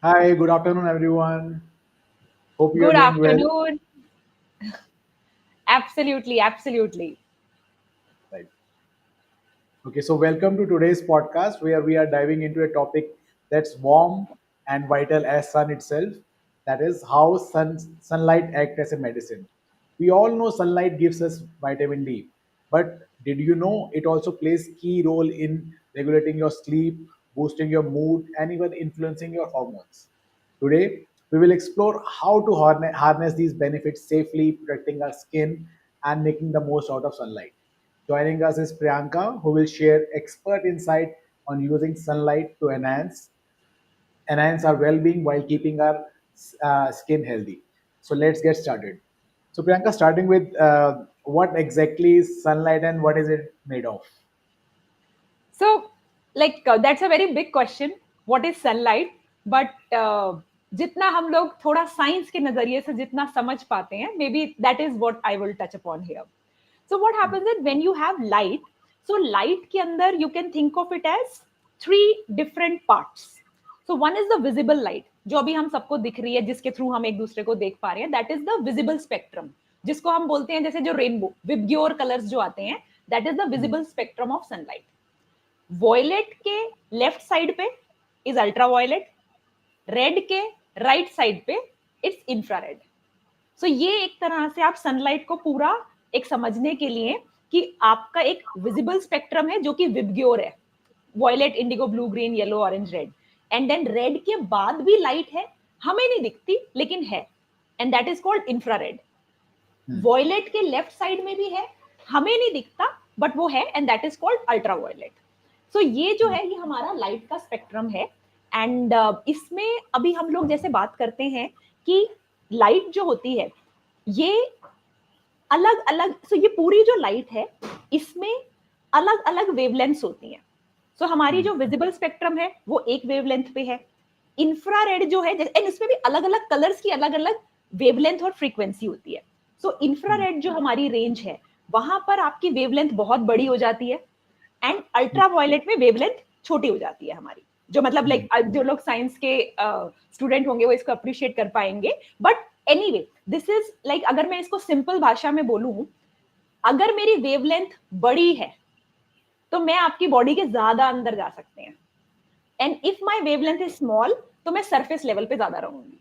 Hi, good afternoon, everyone. Hope you're Good doing well. afternoon. Absolutely, absolutely. Right. Okay, so welcome to today's podcast where we are diving into a topic that's warm and vital as sun itself. That is how sunlight acts as a medicine. We all know sunlight gives us vitamin D, but did you know it also plays key role in regulating your sleep, boosting your mood, and even influencing your hormones? Today, we will explore how to harness these benefits safely, protecting our skin and making the most out of sunlight. Joining us is Priyanka, who will share expert insight on using sunlight to enhance our well-being while keeping our skin healthy. So let's get started. So Priyanka, starting with what exactly is sunlight and what is it made of? So, that's a very big question. What is sunlight? But जितना हम लोग थोड़ा science के नजरिए से जितना समझ पाते हैं, maybe that is what I will touch upon here. So what Hmm. happens is when you have light, so light के अंदर you can think of it as three different parts. So one is the visible light, जो अभी हम सबको दिख रही है, जिसके थ्रू हम एक दूसरे को देख पा रहे हैं. That is the visible spectrum, जिसको हम बोलते हैं जैसे जो रेनबो, विबग्योर कलर्स जो आते हैं. That is the Hmm. visible spectrum of sunlight. Violet के लेफ्ट साइड पे इज अल्ट्रावायलेट, रेड के राइट साइड पे इट्स इंफ्रारेड. सो ये एक तरह से आप सनलाइट को पूरा एक समझने के लिए कि आपका एक विजिबल स्पेक्ट्रम है जो कि विबग्योर है, violet, indigo, blue, green, yellow, orange, red. And then red के बाद भी लाइट है, हमें नहीं दिखती लेकिन है, and that is called infrared. Hmm. Violet के लेफ्ट साइड में भी है, हमें नहीं दिखता बट वो है, and that is called ultraviolet. So ये जो Hmm. है ये हमारा लाइट का स्पेक्ट्रम है. एंड इसमें अभी हम लोग जैसे बात करते हैं कि लाइट जो होती है ये अलग अलग, सो ये पूरी जो लाइट है इसमें अलग अलग वेवलेंथ्स होती हैं. सो हमारी Hmm. जो विजिबल स्पेक्ट्रम है वो एक वेवलेंथ पे है. इंफ्रारेड जो है, एंड इसमें भी अलग अलग कलर्स की अलग अलग वेवलेंथ और फ्रीक्वेंसी होती है. सो Hmm. इंफ्रारेड जो हमारी रेंज है वहां पर आपकी वेवलेंथ बहुत बड़ी हो जाती है, एंड Hmm. अल्ट्रा वायलेट में वेवलेंथ छोटी हो जाती है हमारी. जो मतलब Hmm. लाइक जो लोग साइंस के स्टूडेंट होंगे वो इसको अप्रिशिएट कर पाएंगे. But anyway, this is like, अगर मैं इसको सिंपल भाषा में बोलूं, अगर मेरी वेवलेंथ बड़ी है तो मैं आपकी बॉडी के ज्यादा अंदर जा सकते हैं, and if my wavelength is small तो मैं सरफेस लेवल पे ज्यादा रहूंगी.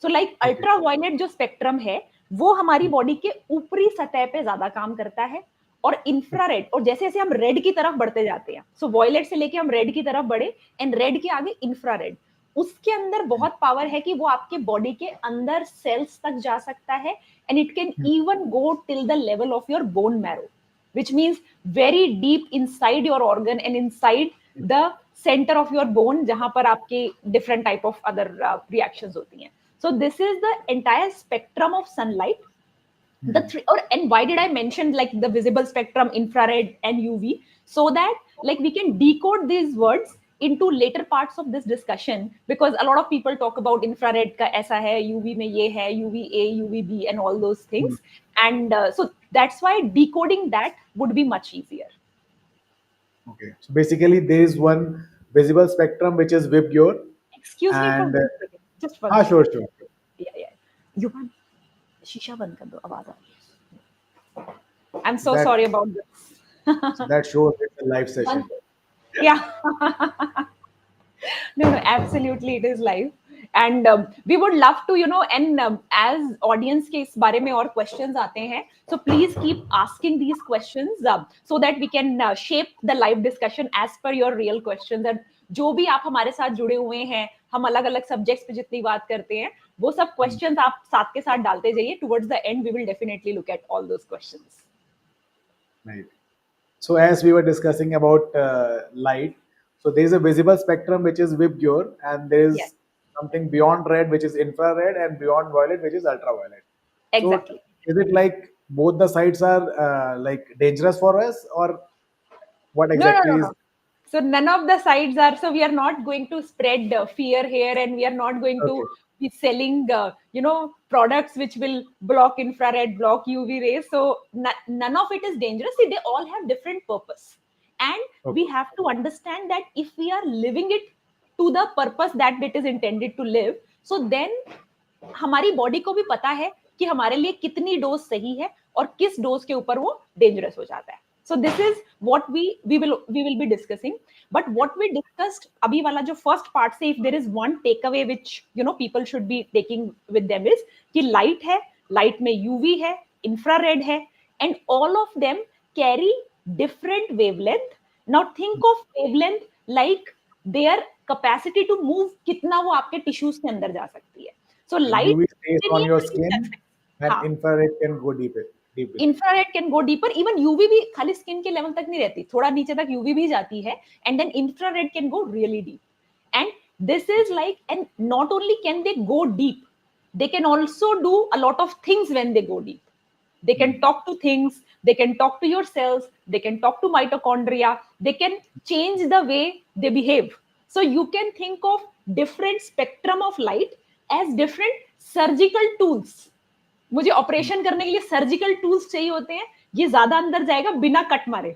So like Okay. Ultraviolet जो स्पेक्ट्रम है वो हमारी Hmm. बॉडी के ऊपरी सतह पे ज्यादा काम करता है. और इंफ्रारेड, और जैसे जैसे हम रेड की तरफ बढ़ते जाते हैं, सो वॉयलेट से लेके हम रेड की तरफ बढ़े, एंड रेड के आगे इंफ्रारेड, उसके अंदर Hmm. बहुत पावर है कि वो आपके बॉडी के अंदर सेल्स तक जा सकता है, and it can Hmm. Even go till the level of your bone marrow, which means very deep inside your organ and inside the center of your bone, जहां पर आपके different type of other reactions होती हैं. So this is the entire spectrum of sunlight. The Hmm. three, or and why did I mention like the visible spectrum, infrared and UV? So that like we can decode these words into later parts of this discussion, because a lot of people talk about infrared ka aisa hai, UV mein ye hai, UVA, UVB and all those Hmm. things. And so that's why decoding that would be much easier. Okay. So basically, there is one visible spectrum which is Vibgyor, Excuse me for and 1 second, just 1 second. sure, sure. Yeah, yeah. You want शीशा बंद कर दो, आवाज आ रही है. I'm So so that sorry about this. so that shows it's a live One- session. yeah. No, no, absolutely, it is live. And we would love to, and as audience के इस बारे में और questions आते हैं, so please keep asking these questions so that we can shape the live discussion as per your real questions. And जो भी आप हमारे साथ जुड़े हुए हैं, हम अलग अलग subjects पे जितनी बात करते हैं, वो सब Hmm. questions आप साथ के साथ डालते जाइए. Towards the end, we will definitely look at all those questions. Right. So as we were discussing about light, so there is a visible spectrum which is Vibgyor, and there Yes, is something beyond red which is infrared, and beyond violet which is ultraviolet. So exactly. is it like both the sides are like dangerous for us, or what No, no, exactly no, is? no. So none of the sides are. So we are not going to spread fear here, and we are not going Okay. to be selling, products which will block infrared, block UV rays. So none of it is dangerous. See, they all have different purpose, and we Okay. have to understand that if we are living it, to the purpose that it is intended to live. So then हमारी body को भी पता है कि हमारे लिए कितनी dose सही है और किस डोज के ऊपर वो डेंजरस हो जाता है. So this is what we will be discussing. But what we discussed अभी वाला जो first part से, if there is one takeaway which people should be taking with them is कि light है, light में UV है, infrared है, and all of them carry different wavelength. Now think of wavelength like their capacity to move, कितना वो आपके tissues के अंदर जा सकती है. So light UV stays के on लिए your कोई skin चीज़ and हाँ, infrared can go deeper. Infrared can go deeper. Even UV भी खाली स्किन के लेवल तक नहीं रहती, थोड़ा नीचे तक यूवी भी जाती है, and then infrared can go really deep. And this is like, and not only can they go deep, they can also do a lot of things when they go deep. They can talk to things, they can talk to your cells, they can talk to mitochondria, they can change the way they behave. So you can think of different spectrum of light as different surgical tools. मुझे operation करने के लिए surgical tools चाहिए होते हैं, ये ज्यादा अंदर जाएगा बिना कट मारे.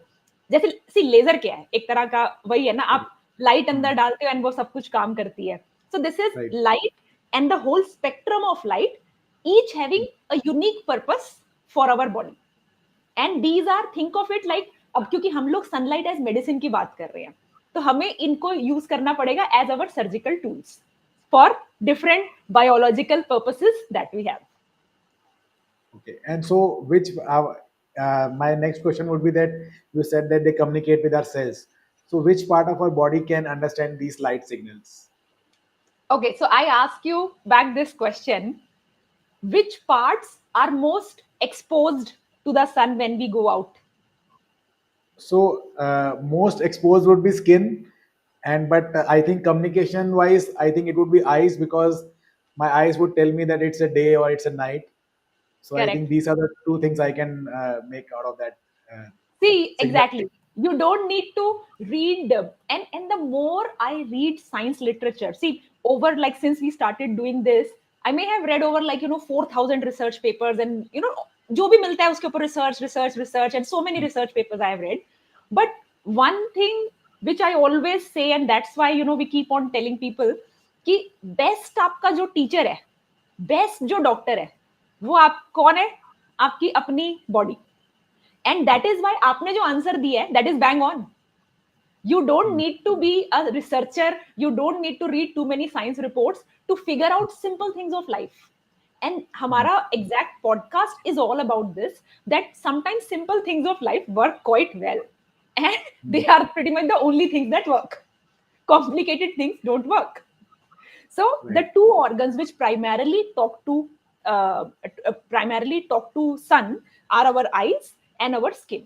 जैसे सी लेजर क्या है, एक तरह का वही है ना, आप लाइट अंदर डालते हो एंड वो सब कुछ काम करती है. So this is light and the whole spectrum of light, each having a unique purpose for our body. And these are, think of it like, अब क्योंकि हम लोग सनलाइट एज मेडिसिन की बात कर रहे हैं, तो हमें इनको यूज करना पड़ेगा as our surgical tools for different biological purposes that we have. Okay, and so my next question would be that you said that they communicate with our cells. So which part of our body can understand these light signals? Okay, so I ask you back this question: which parts are most exposed to the sun when we go out? So most exposed would be skin, and but I think communication wise, I think it would be eyes, because my eyes would tell me that it's a day or it's a night. So I think Correct. these are the two things I can make out of that See, signal. exactly. You don't need to read, and the more I read science literature, see, over like since we started doing this, I may have read over like 4,000 research papers, and जो भी मिलता है उसके ऊपर research, and so many research papers I have read. But one thing which I always say, and that's why we keep on telling people कि best आपका जो teacher है, best जो doctor है, वो आप कौन है? आपकी अपनी body. And that is why आपने जो आंसर दिया है, that is bang on. You don't need to be a researcher, you don't need to read too many science reports to figure out simple things of life. And हमारा exact podcast is all about this, that sometimes simple things of life work quite well, and they are pretty much the only things that work. Complicated things don't work. So the two organs which primarily talk to sun are our eyes and our skin.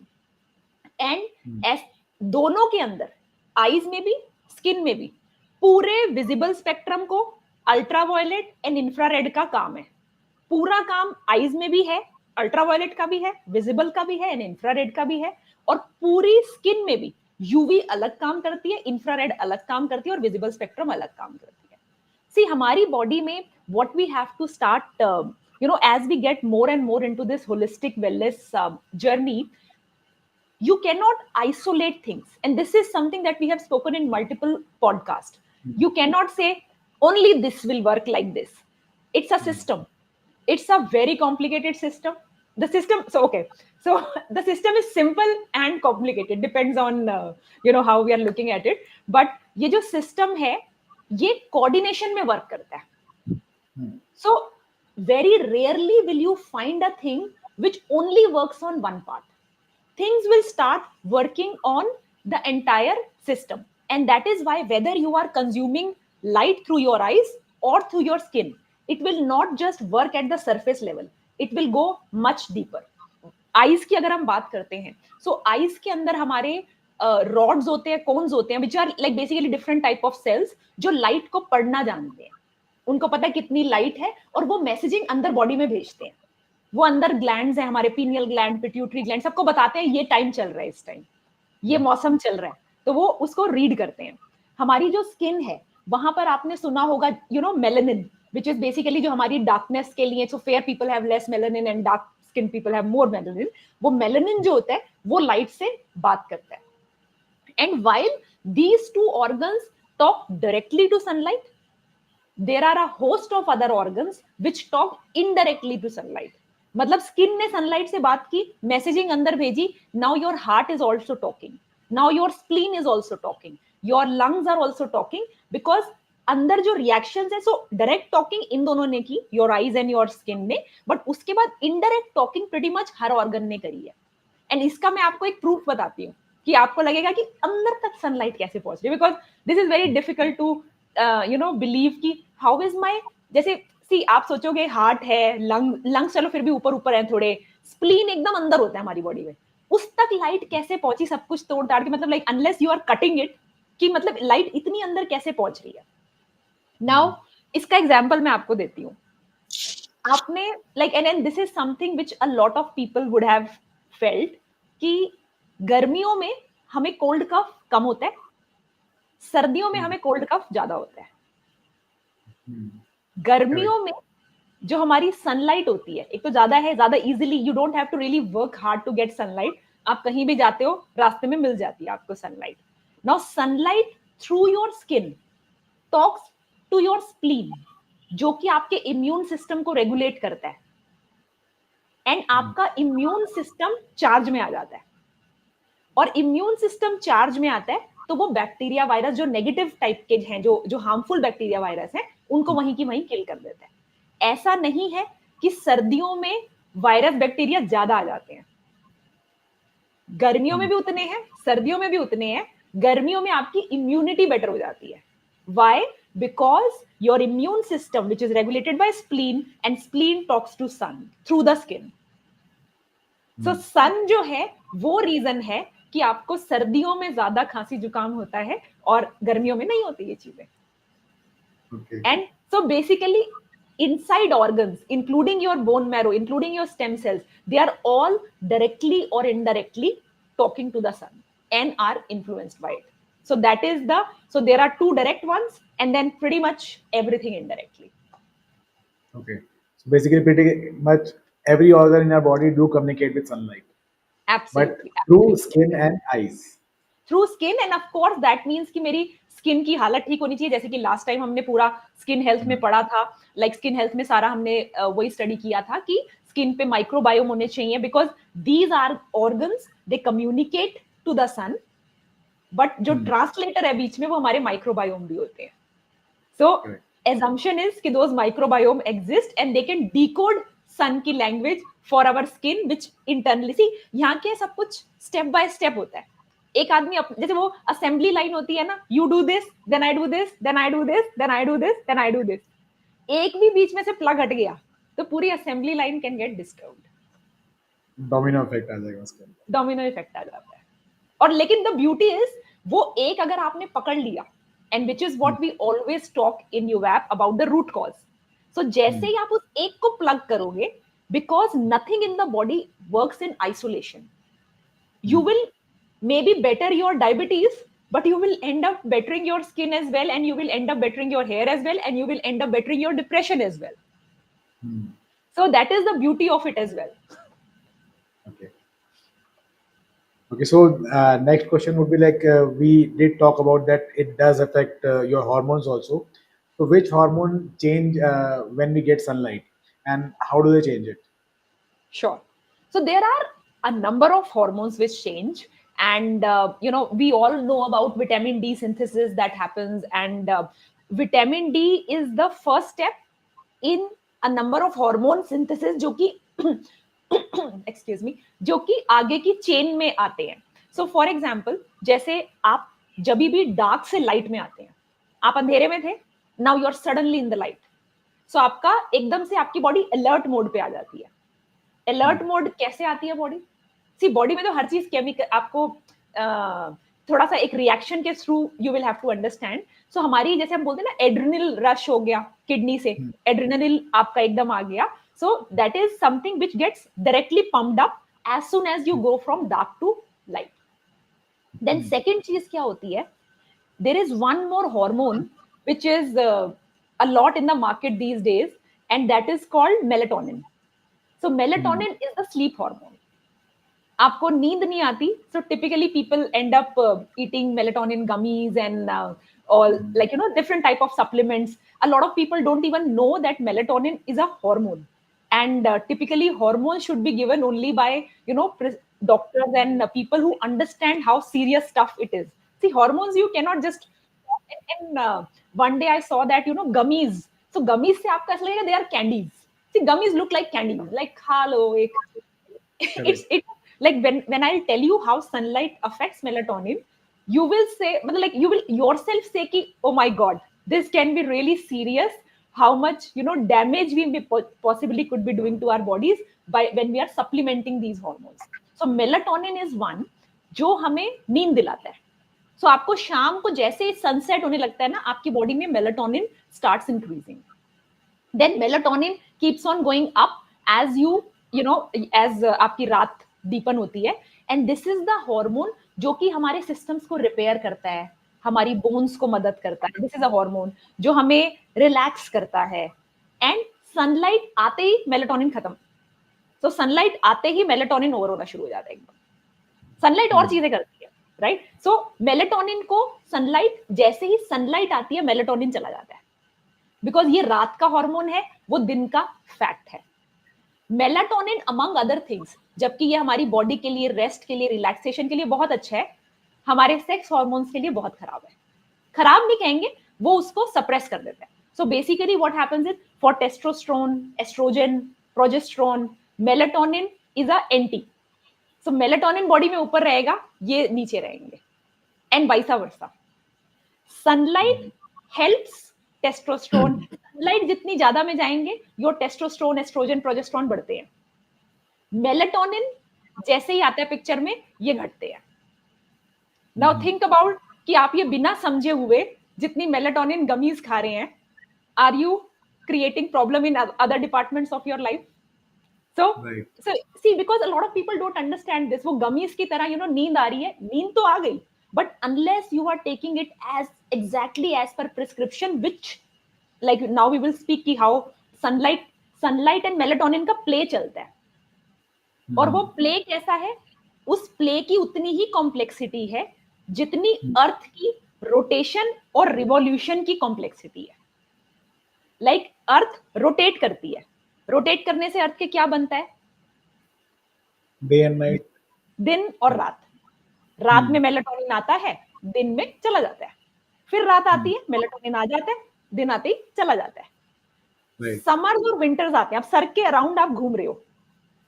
And as दोनों के अंदर, eyes में भी skin में भी, पूरे visible spectrum को ultraviolet and infrared का काम है. पूरा काम आईज में भी है, अल्ट्रावायलेट का भी है, विजिबल का भी है एंड इंफ्रारेड का भी है. और पूरी स्किन में भी यूवी अलग काम करती है, इंफ्रारेड अलग काम करती है और विजिबल स्पेक्ट्रम अलग काम करती है. सी हमारी बॉडी में what we have to start, as we get more and more into this holistic wellness journey, you cannot isolate things, and this is something that we have spoken in multiple podcasts. You cannot say only this will work like this. It's a system, it's a very complicated system. The system, so the system is simple and complicated, depends on how we are looking at it. But ये जो system है, ये coordination में work करता है. So very rarely will you find a thing which only works on one part. Things will start working on the entire system. And that is why whether you are consuming light through your eyes or through your skin, it will not just work at the surface level. It will go much deeper. Eyes की अगर हम बात करते हैं, so eyes के अंदर हमारे rods होते हैं, cones होते हैं, which are like basically different type of cells जो light को पढ़ना जानते हैं. उनको पता है कितनी लाइट है और वो मैसेजिंग अंदर बॉडी में भेजते हैं. वो अंदर ग्लैंड्स है हमारे, पीनियल ग्लैंड, पिट्यूटरी ग्लैंड, सबको बताते हैं ये टाइम चल रहा है, इस टाइम ये मौसम चल रहा है, तो वो उसको रीड करते हैं. हमारी जो स्किन है वहां पर आपने सुना होगा मेलानिन, विच इज बेसिकली जो हमारी डार्कनेस के लिए, so fair people have less melanin and dark skin people have more melanin. वो मेलानिन जो होता है वो लाइट से बात करता है. And while these two organs talk directly to sunlight. There are a host of other organs which talk indirectly to sunlight. मतलब स्किन ने सनलाइट से बात की, मैसेजिंग अंदर भेजी, now your heart is also talking, now your spleen is also talking, your lungs are also talking, because अंदर जो reactions है, सो डायरेक्ट टॉकिंग इन दोनों ने की, your eyes and your skin ने, बट उसके बाद इनडायरेक्ट टॉकिंग प्रीटी मच हर organ ने करी है. एंड इसका मैं आपको एक प्रूफ बताती हूँ कि आपको लगेगा कि अंदर तक सनलाइट कैसे पहुंच रही है, because this is very difficult to believe कि हाउ इज माई, जैसे सी आप सोचोगे हार्ट है, लंग्स चलो फिर भी ऊपर ऊपर है थोड़े, स्प्लीन एकदम अंदर होता है हमारी बॉडी में, उस तक लाइट कैसे पहुंची, सब कुछ तोड़ ताड़ के, मतलब like unless you are cutting it, कि मतलब लाइट इतनी अंदर कैसे पहुंच रही है. नाउ इसका एग्जाम्पल मैं आपको देती हूँ. आपने like and this is something which a lot of people would have felt कि गर्मियों में हमें कोल्ड कफ कम होता है, सर्दियों में हमें कोल्ड कफ ज्यादा होता है. गर्मियों में जो हमारी सनलाइट होती है, एक तो ज्यादा है, ज्यादा easily, you don't have to really work hard to get sunlight, आप कहीं भी जाते हो रास्ते में मिल जाती है आपको sunlight. Now sunlight through your skin talks to your spleen, जो कि आपके इम्यून सिस्टम को रेगुलेट करता है, एंड आपका इम्यून सिस्टम चार्ज में आ जाता है. और इम्यून सिस्टम चार्ज में आता है तो वो बैक्टीरिया वायरस जो नेगेटिव टाइप के हैं, जो हार्मफुल बैक्टीरिया वायरस हैं, उनको वहीं की वहीं किल कर देता है. ऐसा नहीं है कि सर्दियों में वायरस बैक्टीरिया ज्यादा आ जाते हैं, गर्मियों में भी उतने हैं, सर्दियों में भी उतने हैं. गर्मियों में आपकी इम्यूनिटी बेटर हो जाती है. Why? Because your immune system which is regulated by spleen, and spleen talks to sun through the skin. So sun जो है वो रीजन है कि आपको सर्दियों में ज्यादा खांसी जुकाम होता है और गर्मियों में नहीं होती ये चीजें. And so basically inside organs, including your bone marrow, including your stem cells, they are all directly or indirectly talking to the sun and are influenced by it. So that is so there are two direct ones and then pretty much everything indirectly. Okay. So basically, pretty much every organ in our body do communicate with sunlight, Absolutely. but through Absolutely. skin and eyes. Through skin, end of course that means कि मेरी skin की हालत ठीक होनी चाहिए, जैसे कि last time हमने पूरा स्किन हेल्थ में पढ़ा था, लाइक स्किन हेल्थ में सारा हमने वही स्टडी किया था कि स्किन पे माइक्रोबायोम होने चाहिए, because these are organs, they communicate to the sun, but जो ट्रांसलेटर है बीच में वो हमारे माइक्रोबायोम भी होते हैं. सो assumption is कि those microbiome exist and they can decode sun की language for our skin, which internally see यहाँ के सब कुछ step by step होता है. एक आदमी जैसे वो असेंबली लाइन होती है ना, you do this then I do this then I do this then I do this then I do this, एक भी बीच में से प्लग हट गया तो पूरी assembly line can get disturbed. Domino effect आ जाएगा उसके अंदर, डोमिनो इफेक्ट आ जाता है. और लेकिन द ब्यूटी इज वो एक अगर आपने पकड़ लिया, and which is what we always talk in यूवैप about the root cause. So जैसे ही आप उस एक को प्लग करोगे, because nothing in the body works in isolation, you will maybe better your diabetes, but you will end up bettering your skin as well, and you will end up bettering your hair as well, and you will end up bettering your depression as well. So that is the beauty of it as well. Okay. Okay, so next question would be like we did talk about that it does affect your hormones also. So which hormone change when we get sunlight, and how do they change it? Sure. So there are a number of hormones which change, and we all know about vitamin D synthesis that happens, and vitamin D is the first step in a number of hormone synthesis जो कि excuse me, जो कि आगे की chain में आते हैं. So for example, जैसे आप जब भी डार्क से लाइट में आते हैं, आप अंधेरे में थे, now you are suddenly in the light, so आपका एकदम से आपकी बॉडी अलर्ट मोड पे आ जाती है. अलर्ट मोड कैसे आती है बॉडी? सी बॉडी में तो हर चीज केमिकल आपको थोड़ा सा एक रिएक्शन के through you will have to understand. So हमारी जैसे हम बोलते हैं ना, एड्रिनल रश हो गया किडनी से, एड्रिनल आपका एकदम आ गया. So that is something which gets directly pumped up as soon as you go from dark to light. Then second चीज क्या होती है? There is one more hormone which is a lot in the market these days, and that is called melatonin. So melatonin is the sleep hormone. आपको नींद नहीं आती, so typically people end up eating melatonin gummies and or like different type of supplements. A lot of people don't even know that melatonin is a hormone, and typically hormones should be given only by doctors and people who understand how serious stuff it is. See, hormones you cannot just, and one day I saw that gummies. So gummies se aapko aisa lagega they are candies. See, gummies look like candies, like hello ek Correct. it like when I'll tell you how sunlight affects melatonin, you will say, like you will yourself say ki, oh my god, this can be really serious. How much damage we may possibly could be doing to our bodies by when we are supplementing these hormones. So melatonin is one जो हमें नींद दिलाता है. सो आपको शाम को जैसे ही sunset होने लगता है ना, आपकी बॉडी में melatonin starts increasing. Then melatonin keeps on going up as as आपकी रात डीपन होती है. And this is the hormone जो कि हमारे सिस्टम्स को रिपेयर करता है, हमारी बोन्स को मदद करता है. दिस इज अ हार्मोन जो हमें रिलैक्स करता है. एंड सनलाइट आते ही मेलाटोनिन खत्म. तो सनलाइट आते ही मेलाटोनिन ओवर होना शुरू हो जाता है एकदम. सनलाइट और चीजें करती है, राइट. सो मेलाटोनिन को सनलाइट, जैसे ही सनलाइट आती है मेलाटोनिन चला जाता है, बिकॉज ये रात का हार्मोन है, वो दिन का फैक्ट है. मेलाटोनिन अमंग अदर थिंग्स, जबकि ये हमारी बॉडी के लिए, रेस्ट के लिए, रिलैक्सेशन के लिए बहुत अच्छा है, हमारे सेक्स हार्मोन्स के लिए बहुत खराब है. खराब नहीं कहेंगे, वो उसको सप्रेस कर देता है. So basically what happens is for testosterone, estrogen, progesterone, melatonin is a anti. So melatonin body में ऊपर रहेगा, ये नीचे रहेंगे, and vice versa. Sunlight helps testosterone. Sunlight जितनी ज्यादा में जाएंगे, योर टेस्टोस्टेरोन, एस्ट्रोजन, प्रोजेस्टेरोन बढ़ते हैं. मेलाटोनिन जैसे ही आता है पिक्चर में, ये घटते हैं. नाउ थिंक अबाउट कि आप ये बिना समझे हुए जितनी मेलाटोनिन गमीज खा रहे हैं, are you creating problem in other departments of your life? So, Right. so see, because a lot of people don't understand this. वो gummies की तरह नींद आ रही है, नींद तो आ गई, but unless you are taking it as exactly as per prescription, which like now we will speak कि how sunlight and melatonin का play चलता है. और वो play कैसा है? उस play की उतनी ही complexity है जितनी अर्थ की रोटेशन और रिवॉल्यूशन की कॉम्प्लेक्सिटी है. लाइक अर्थ रोटेट करती है, रोटेट करने से अर्थ के क्या बनता है? डे एंड नाइट, दिन और रात. रात में मेलाटोनिन आता है, दिन में चला जाता है. फिर रात आती है, मेलाटोनिन आ जाता है, दिन आते ही चला जाता है. समर्स और विंटर्स आते हैं. आप सर के अराउंड आप घूम रहे हो,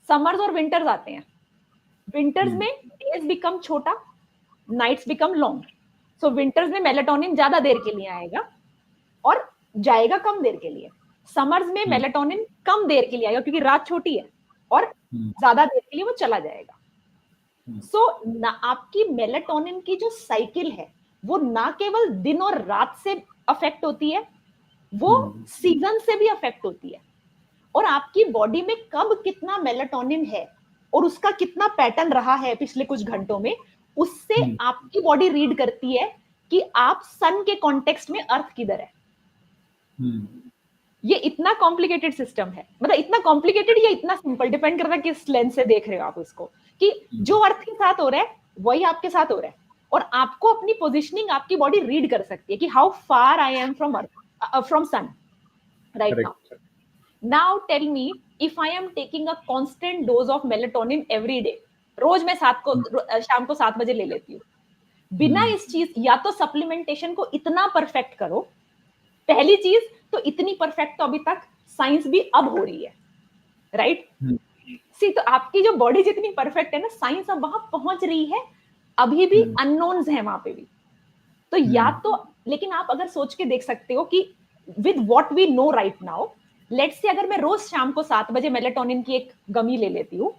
समर्स और विंटर्स आते हैं. विंटर्स में डेज बिकम छोटा, नाइट्स बिकम लॉन्ग. सो विंटर्स में मेलाटोनिन ज्यादा देर के लिए आएगा और जाएगा कम देर के लिए. समर्स में मेलाटोनिन कम देर के लिए आएगा क्योंकि रात छोटी है, और ज्यादा देर के लिए वो चला जाएगा. सो आपकी मेलाटोनिन की जो साइकिल है, वो ना केवल दिन और रात से अफेक्ट होती है, वो सीजन से भी अफेक्ट होती है. और आपकी बॉडी में कब कितना मेलाटोनिन है और उसका कितना पैटर्न रहा है पिछले कुछ घंटों में, उससे आपकी बॉडी रीड करती है कि आप सन के कॉन्टेक्स्ट में अर्थ किधर है. ये इतना कॉम्प्लिकेटेड सिस्टम है, मतलब इतना कॉम्प्लिकेटेड या इतना सिंपल, डिपेंड करता है किस लेंस से देख रहे हो आप उसको, कि जो अर्थ के साथ हो रहा है वही आपके साथ हो रहा है. और आपको अपनी पोजीशनिंग आपकी बॉडी रीड कर सकती है कि how far I am from earth, from sun right now. Now tell me, if I am taking a constant dose of melatonin every day, रोज मैं शाम को 7 बजे ले लेती हूँ, बिना इस चीज, या तो सप्लीमेंटेशन को इतना परफेक्ट करो. पहली चीज तो इतनी परफेक्ट तो अभी तक साइंस भी अब हो रही है, राइट. सी, तो आपकी जो बॉडी जितनी परफेक्ट है ना, साइंस अब वहां पहुंच रही है. अभी भी अननोन्स हैं वहां पे भी. तो या तो, लेकिन आप अगर सोच के देख सकते हो कि with what we know right now, let's say अगर मैं रोज शाम को 7 बजे मेलाटोनिन की एक गमी ले लेती हूँ,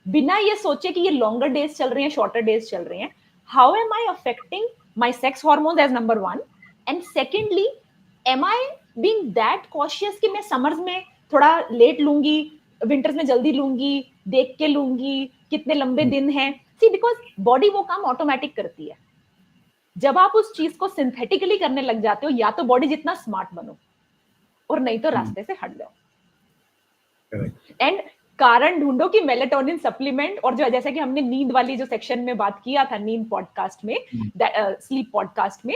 बिना ये सोचे कि ये लॉन्गर डेज चल रहे हैं, शॉर्टर डेज चल रहे हैं, how am I affecting my sex hormones as number 1, and secondly am I being that cautious कि मैं समर्स में थोड़ा लेट लूंगी, विंटर्स में जल्दी लूंगी, देख के लूंगी कितने लंबे दिन हैं. सी, बिकॉज बॉडी वो काम ऑटोमेटिक करती है. जब आप उस चीज को सिंथेटिकली करने लग जाते हो, या तो बॉडी जितना स्मार्ट बनो, और नहीं तो रास्ते से हट जाओ. एंड कारण ढूंढो कि मेलाटोनिन सप्लीमेंट, और जो जैसे कि हमने नींद वाली जो सेक्शन में बात किया था, नींद पॉडकास्ट में, स्लीप पॉडकास्ट में,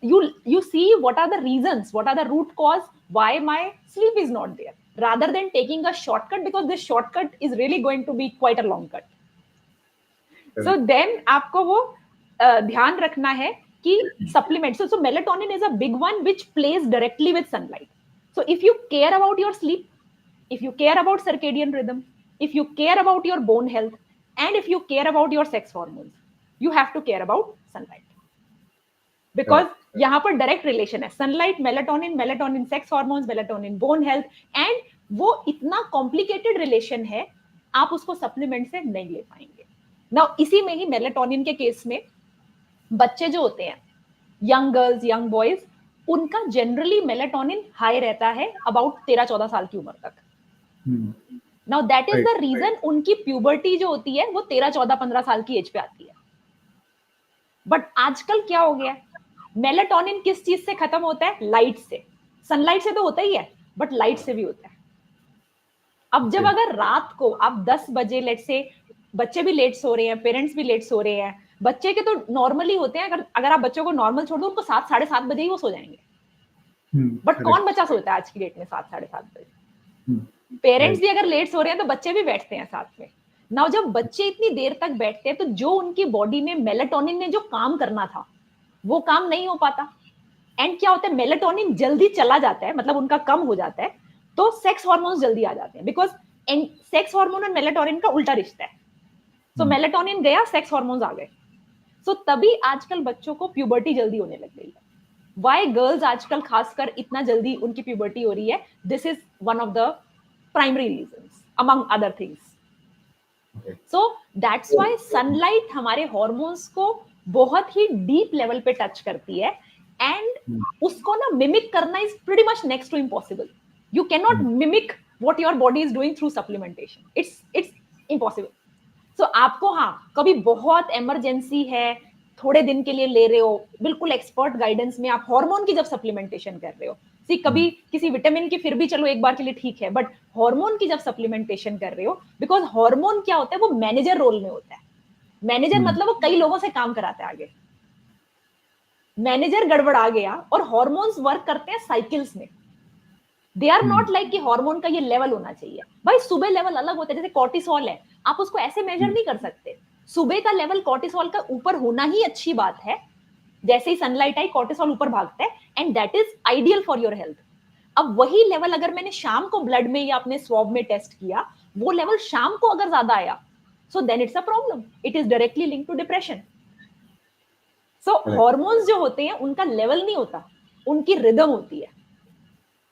you see what are the reasons, what are the root cause why my sleep is not there, rather than taking a shortcut, because this shortcut is really going to be quite a long cut. So then आपको वो ध्यान रखना है कि supplement, so melatonin is a big one which plays directly with sunlight. So if you care about your sleep, if you care about circadian rhythm, if you care about your bone health, and if you care about your sex hormones, you have to care about sunlight. Because यहाँ पर direct relation है, sunlight, melatonin, melatonin sex hormones, melatonin bone health, and वो इतना complicated relation है, आप उसको supplement से नहीं ले पाएंगे ना. इसी में ही मेलेटोनिन के केस में बच्चे जो होते हैं, यंग गर्ल्स, यंग बॉयज, उनका जनरली मेलेटोनिन हाई रहता है अबाउट 13-14 साल की उम्र तक. Now that is the reason उनकी प्यूबर्टी जो होती है वो 13-14-15 साल की एज पे आती है. बट आजकल क्या हो गया, मेलेटोनिन किस चीज से खत्म होता है? लाइट से. सनलाइट से तो होता ही है, बट लाइट से भी होता है. अब जब अगर रात को आप 10 बजे, लेट से बच्चे भी लेट सो रहे हैं, पेरेंट्स भी लेट सो रहे हैं, बच्चे के तो नॉर्मली होते हैं, अगर आप बच्चों को नॉर्मल छोड़ दो, उनको 7-7:30 बजे ही वो सो जाएंगे. बट कौन बच्चा सोता है आज की डेट में 7-7:30 बजे? पेरेंट्स भी अगर लेट सो रहे हैं तो बच्चे भी बैठते हैं साथ में. नाउ जब बच्चे इतनी देर तक बैठते हैं तो जो उनकी बॉडी में मेलेटोनिन ने जो काम करना था वो काम नहीं हो पाता. एंड क्या होता है, मेलेटोनिन जल्दी चला जाता है, मतलब उनका कम हो जाता है, तो सेक्स हार्मोन्स जल्दी आ जाते हैं. बिकॉज सेक्स हार्मोन और मेलेटोनिन का उल्टा रिश्ता है. सो मेलेटोनिन गया, सेक्स हार्मोन्स आ गए. सो तभी आजकल बच्चों को प्यूबर्टी जल्दी होने लग गई है. वाई गर्ल्स आजकल खासकर इतना जल्दी उनकी प्यूबर्टी हो रही है, this is one of the primary reasons among other things. So that's why sunlight हमारे हॉर्मोन्स को बहुत ही डीप लेवल पे टच करती है, एंड उसको ना मिमिक करना is pretty much next to impossible. You can not mimic what your body is doing through supplementation. It's impossible. So आपको, हाँ, कभी बहुत इमरजेंसी है, थोड़े दिन के लिए ले रहे हो, बिल्कुल एक्सपर्ट गाइडेंस में आप हार्मोन की जब सप्लीमेंटेशन कर रहे हो, सी कभी किसी विटामिन की फिर भी चलो एक बार के लिए ठीक है, बट हार्मोन की जब सप्लीमेंटेशन कर रहे हो, बिकॉज हार्मोन क्या होता है, वो मैनेजर रोल में होता है. मैनेजर मतलब वो कई लोगों से काम कराता है आगे. मैनेजर गड़बड़ा गया, और हार्मोन्स वर्क करते हैं साइकिल्स में. दे आर नॉट लाइक कि हार्मोन का ये लेवल होना चाहिए. भाई सुबह लेवल अलग होता है, जैसे कॉर्टिसोल है, आप उसको ऐसे मेजर नहीं कर सकते. सुबह का लेवल कॉर्टिसोल का ऊपर होना ही अच्छी बात है. जैसे ही सनलाइट आई कॉर्टिसोल ऊपर भागता है, and that is ideal for your health. अब वही लेवल अगर मैंने शाम को ब्लड में या अपने स्वॉब में टेस्ट किया, वो लेवल शाम को अगर ज्यादा आया, so then it's a problem. It is directly linked to depression. So hormones जो होते हैं उनका लेवल नहीं होता, उनकी रिदम होती है.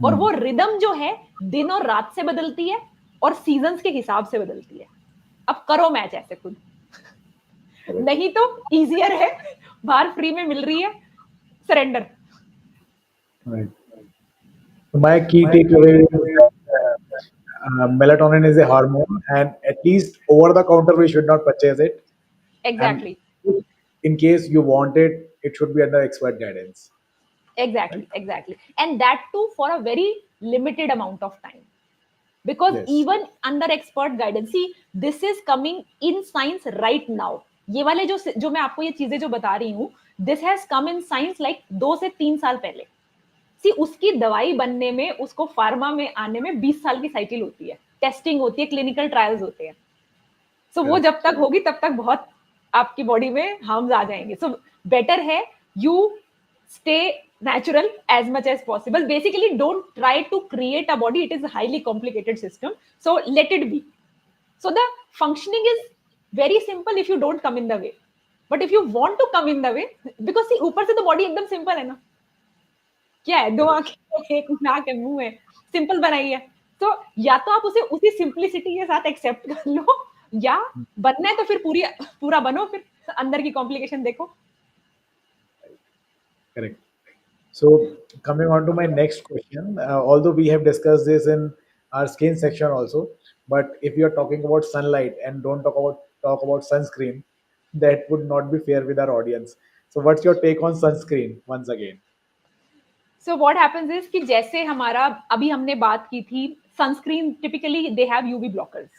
और वो रिदम जो है दिन और रात से बदलती है, और सीजन्स के हिसाब से बदलती है. अब करो मैच ऐसे खुद. नहीं तो इजियर है, बाहर फ्री में मिल रही है, surrender. My key takeaway is that melatonin is a hormone, and at least over the counter we should not purchase it. Exactly. And in case you want it, it should be under expert guidance. Exactly. And that too for a very limited amount of time. Because Yes. even under expert guidance, see, this is coming in science right now. ये वाले जो मैं आपको ये चीजें जो बता रही हूँ, this has come in science like 2 से 3 साल पहले. सी उसकी दवाई बनने में, उसको फार्मा में आने में 20 साल की साइकिल होती है, टेस्टिंग होती है, क्लिनिकल ट्रायल्स होते हैं. सो वो जब तक होगी तब तक बहुत आपकी बॉडी में हार्म्स आ जाएंगे. सो बेटर है you stay natural as much as possible. Basically, don't try to create a body. It is a highly complicated system. So let it be. So the functioning is very simple if you don't come in the way. But if you want to come in the way, because see, ऊपर से तो body एकदम simple है ना. क्या है, 2 आंखें, एक नाक है, मुंह है, सिंपल बनाई है. तो या तो आप उसे उसी सिंपलिसिटी के साथ एक्सेप्ट कर लो, या बनना है तो फिर पूरा बनो, फिर अंदर की कॉम्प्लिकेशन देखो. Correct. So coming on to my next question, although we have discussed this in our skin section also, but if you are talking about sunlight and don't talk about sunscreen, that would not be fair with our audience. So what's your take on sunscreen once again? So what happens is कि जैसे हमारा अभी हमने बात की थी, sunscreen typically they have UV blockers,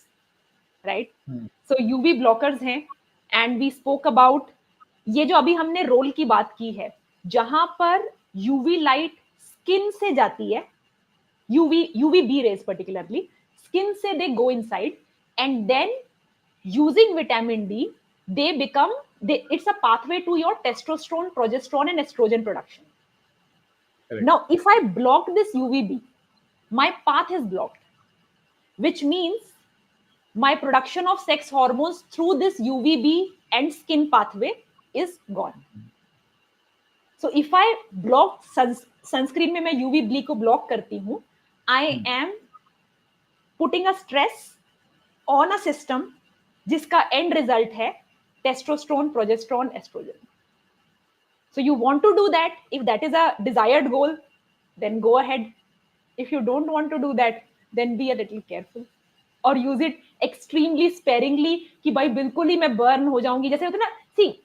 right? So UV blockers हैं, and we spoke about ये जो अभी हमने रोल की बात की है, जहां पर यूवी लाइट स्किन से जाती है, UVB rays particularly, skin से they go inside, and then using vitamin D, it's a pathway to your testosterone, progesterone, and estrogen production. Correct. Now, if I block this UVB, my path is blocked, which means my production of sex hormones through this UVB and skin pathway is gone. So if I block sunscreen में मैं UVB को block करती हूँ, I am putting a stress on a system जिसका end result है testosterone, progesterone, estrogen. So you want to do that. If that is a desired goal, then go ahead. If you don't want to do that, then be a little careful. और use it extremely sparingly कि भाई बिल्कुल ही मैं burn हो जाऊंगी, जैसे होता है ना, सी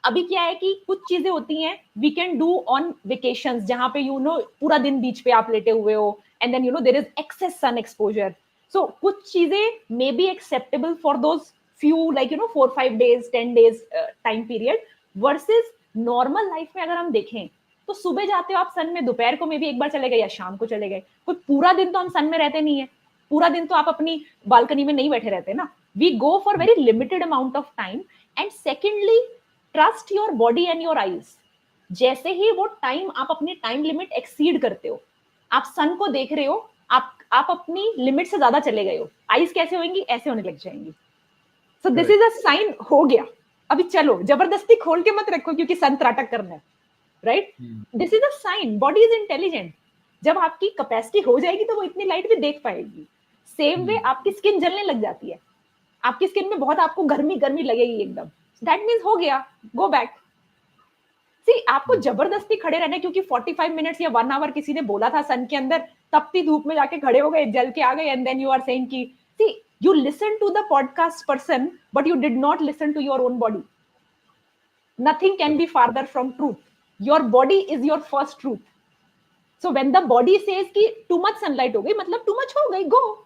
अभी क्या है कि कुछ चीजें होती हैं we can do on vacations, जहां पे यू नो पूरा दिन बीच पे आप लेटे हुए हो and then you know there is excess sun exposure, so कुछ चीजें may be acceptable for those few like you know 4-5 days 10 days time period, versus normal life में अगर हम देखें तो सुबह जाते हो आप सन में, दोपहर को मे भी एक बार चले गए या शाम को चले गए, कोई पूरा दिन तो हम सन में रहते नहीं है, पूरा दिन तो आप अपनी बालकनी में नहीं बैठे रहते ना, we go for very limited amount of time. And secondly, trust your body and your eyes. जैसे ही वो टाइम आप अपनी टाइम लिमिट एक्सीड करते हो, आप सन को देख रहे हो, आप अपनी लिमिट से ज्यादा चले गए हो, आईज कैसे होंगी, ऐसे होने लग जाएंगी. So this is a sign, हो गया अभी चलो, जबरदस्ती खोल के मत रखो क्योंकि सन त्राटक करना है, right. This is a sign, body is intelligent. जब आपकी कैपेसिटी हो जाएगी तो वो इतनी लाइट भी देख पाएगी. सेम वे आपकी स्किन जलने लग जाती है, आपकी स्किन में बहुत आपको गर्मी गर्मी लगेगी एकदम, दैट मीन्स हो गया, गो बैक. सी आपको जबरदस्ती खड़े रहने, क्योंकि 45 मिनट्स या 1 आवर किसी ने बोला था सन के अंदर, तपती धूप में जाके खड़े हो गए, जल के आ गए, and then you are saying कि see you listen to the podcast person but you did not listen to your own body. Nothing can be farther from truth. Your body is your first truth. So when the body says कि too much sunlight हो गई, मतलब too much हो गई, गो.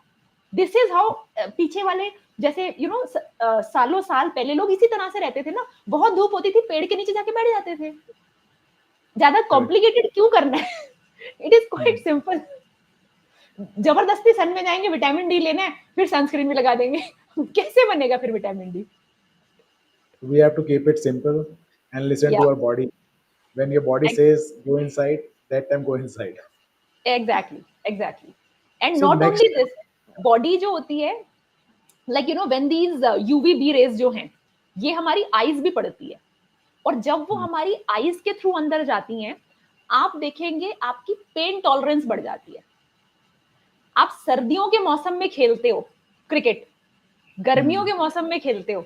This is how पीछे वाले, जैसे you know सालों साल पहले लोग इसी तरह से रहते थे ना, बहुत धूप होती थी, पेड़ के नीचे जाके बैठ जाते थे. ज्यादा कॉम्प्लिकेटेड क्यों करना है, इट इज क्वाइट सिंपल. जबरदस्ती सन में जाएंगे, विटामिन डी लेना है, फिर सनस्क्रीन भी लगा देंगे, कैसे बनेगा फिर vitamin D. We have to keep it simple and listen to Yeah. our body. When your body says go inside, that time go inside. Exactly. And So not next, only this, body जो होती है, like you know when these UVB rays जो हैं, ये हमारी eyes भी पड़ती है, और जब वो हमारी आईज के थ्रू अंदर जाती हैं, आप देखेंगे आपकी पेन टॉलरेंस बढ़ जाती है. आप सर्दियों के मौसम में खेलते हो क्रिकेट, गर्मियों के मौसम में खेलते हो,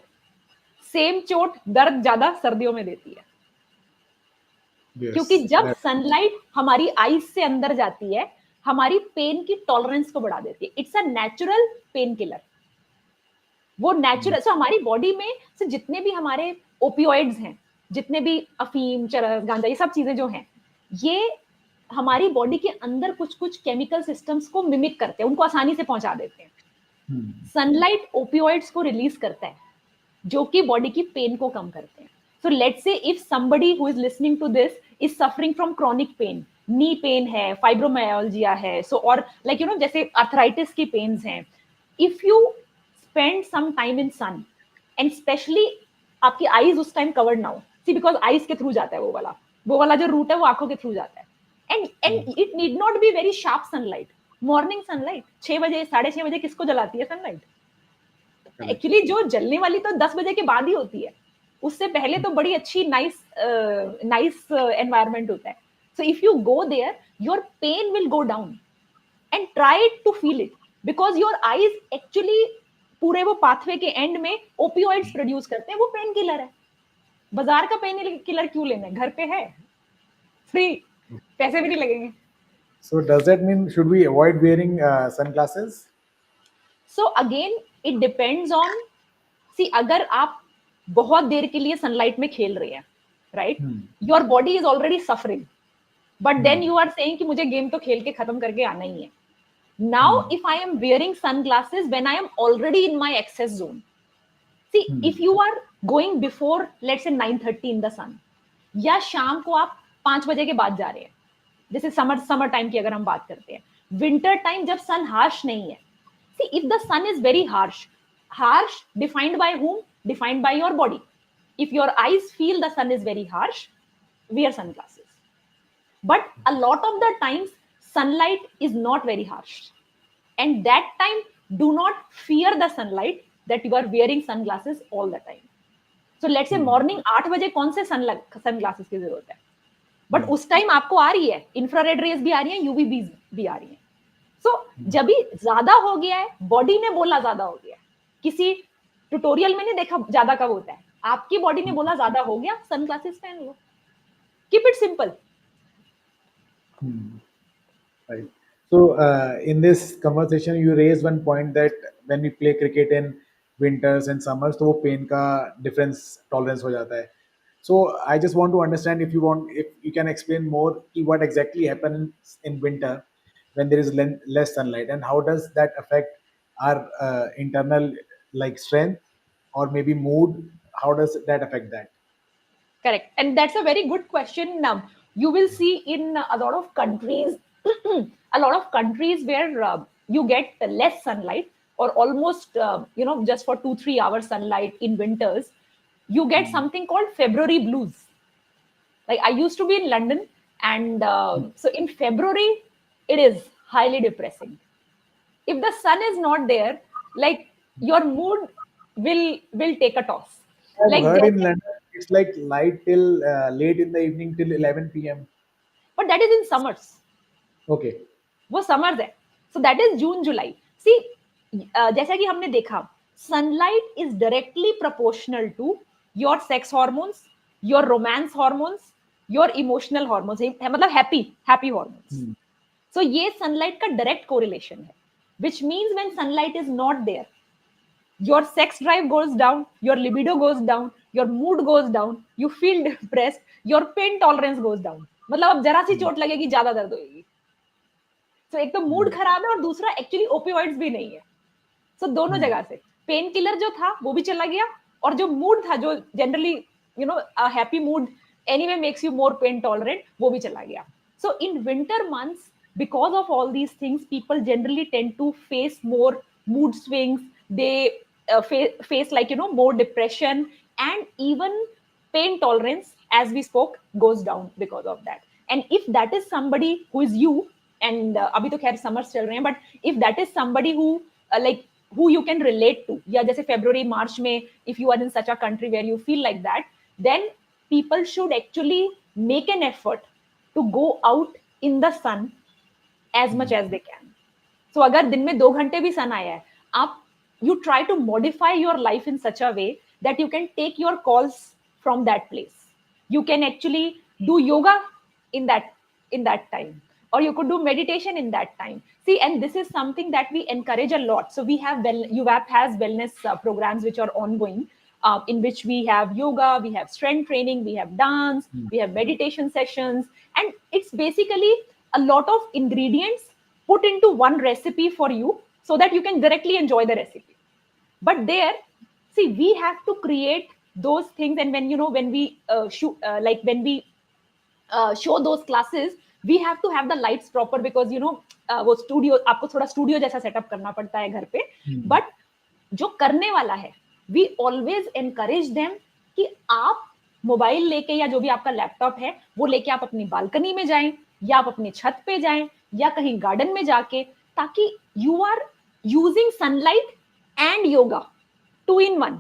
सेम चोट दर्द ज्यादा सर्दियों में देती है, yes, क्योंकि जब सनलाइट हमारी आईज से अंदर जाती है, हमारी पेन की टॉलरेंस को बढ़ा देती है. It's a natural pain killer. वो नेचुरल, सो हमारी बॉडी में से जितने भी हमारे ओपियोइड्स हैं, जितने भी अफीम, चरस, गांजा, ये सब चीजें जो हैं, ये हमारी बॉडी के अंदर कुछ कुछ केमिकल सिस्टम्स को मिमिक करते हैं, उनको आसानी से पहुंचा देते हैं. सनलाइट ओपियोइड्स को रिलीज करता है, जो कि बॉडी की पेन को कम करते हैं. So let's say if somebody who is listening to this is suffering from chronic pain, knee pain है, फाइब्रोमायोल्जिया है, सो और लाइक यू नो जैसे आर्थराइटिस की पेन्स हैं, if you spend some time in sun and specially आपकी eyes उस time covered ना हो, सी बिकॉज आईज के थ्रू जाता है वो वाला जो रूट है, वो आंखों के थ्रू जाता है. And it need not be very sharp sunlight. Morning sunlight 6 बजे 6:30 बजे किसको जलाती है सनलाइट? एक्चुअली जो जलने वाली तो 10 बजे के बाद ही होती है, उससे पहले तो बड़ी अच्छी नाइस एनवायरनमेंट होता है. So if you go there, your pain will go down and try to feel it, because your eyes actually पूरे वो पाथवे के एंड में ओपियोइड्स प्रोड्यूस करते हैं, वो पेन किलर है. बाजार का पेन किलर क्यों लेना है, घर पे है फ्री, पैसे भी नहीं लगेंगे. So does that mean should we avoid wearing sunglasses? So again it depends on, see अगर आप बहुत देर के लिए सनलाइट में खेल रहे हैं, right, your body is already suffering, but then you are saying कि मुझे गेम तो खेल के खत्म करके आना ही है. Now if I am wearing sunglasses when I am already in my excess zone, see if you are going before let's say 9:30 in the sun, या शाम को आप 5 बजे के बाद जा रहे हैं, जैसे समर टाइम की अगर हम बात करते हैं. विंटर टाइम जब सन हार्श नहीं है, see if the sun is very harsh defined by whom? Defined by your body. If your eyes feel the sun is very harsh, wear sunglasses. But a lot of the times sunlight is not very harsh, and that time do not fear the sunlight that you are wearing sunglasses all the time. So let's say morning 8 बजे कौन से sunglasses की जरूरत है, but उस time आपको आ रही है, इंफ्रारेड रेज भी आ रही है, यूवी भी आ रही है. सो जब भी ज्यादा हो गया है, बॉडी ने बोला ज्यादा हो गया है, किसी ट्यूटोरियल में नहीं देखा ज्यादा कब होता है, आपकी बॉडी ने बोला ज्यादा हो गया, सनग्लासेस पहन लो. Keep it simple. Right. So, in this conversation, you raised one point that when we play cricket in winters and summers, तो वो pain का difference tolerance हो जाता है. So, I just want to understand if you can explain more कि what exactly happens in winter when there is less sunlight, and how does that affect our internal like strength or maybe mood? How does that affect that? Correct. And that's a very good question. Now, you will see in a lot of countries, a lot of countries where you get less sunlight or almost, just for 2-3 hours sunlight in winters, you get something called February blues. Like I used to be in London, and so in February, it is highly depressing. If the sun is not there, like your mood will take a toss. I've Like, heard in London it's like light till late in the evening till 11 p.m. but that is in summers. Okay. वो summers है. So that is जून जुलाई. सी जैसा कि हमने देखा, sunlight is directly proportional to your sex hormones, your romance hormones, your emotional hormones, मतलब happy hormones. सो ये sunlight का डायरेक्ट कोरिलेशन है, which means when sunlight is not there, your sex drive goes down, your libido goes down, your mood goes down, you feel depressed, your pain tolerance goes down. मतलब अब जरा सी चोट लगेगी, ज्यादा दर्द होगी. तो एक तो मूड खराब है और दूसरा एक्चुअली ओपियोइड्स भी नहीं है. सो दोनों जगह से पेन किलर जो था वो भी चला गया, और जो मूड था, जो generally happy mood anyway makes you more pain tolerant, वो भी चला गया. So in winter months, because of all these things, people generally tend to face more mood swings. They face like more depression, and even pain tolerance, as we spoke, goes down because of that. And if that is somebody who is you, and अभी तो खैर summers चल रहे हैं, but if that is somebody who like who you can relate to, या जैसे February March में, if you are in such a country where you feel like that, then people should actually make an effort to go out in the sun as much as they can. So अगर दिन में 2 घंटे भी सन आया है, आप you try to modify your life in such a way that you can take your calls from that place. You can actually do yoga in that time, or you could do meditation in that time. See, and this is something that we encourage a lot. So we have UVAP has wellness programs which are ongoing, in which we have yoga, we have strength training, we have dance, we have meditation sessions, and it's basically a lot of ingredients put into one recipe for you so that you can directly enjoy the recipe. But there, see, we have to create those things, and when we when we show those classes, we have to have the lights proper, because वो studio, आपको थोड़ा studio जैसा setup करना पड़ता है घर पे. But जो करने वाला है, वी ऑलवेज एनकरेज देम कि आप मोबाइल लेके, या जो भी आपका लैपटॉप है वो लेके आप अपनी बालकनी में जाएं, या आप अपनी छत पे जाएं, या कहीं गार्डन में जाके, ताकि you are using sunlight and yoga 2 in 1.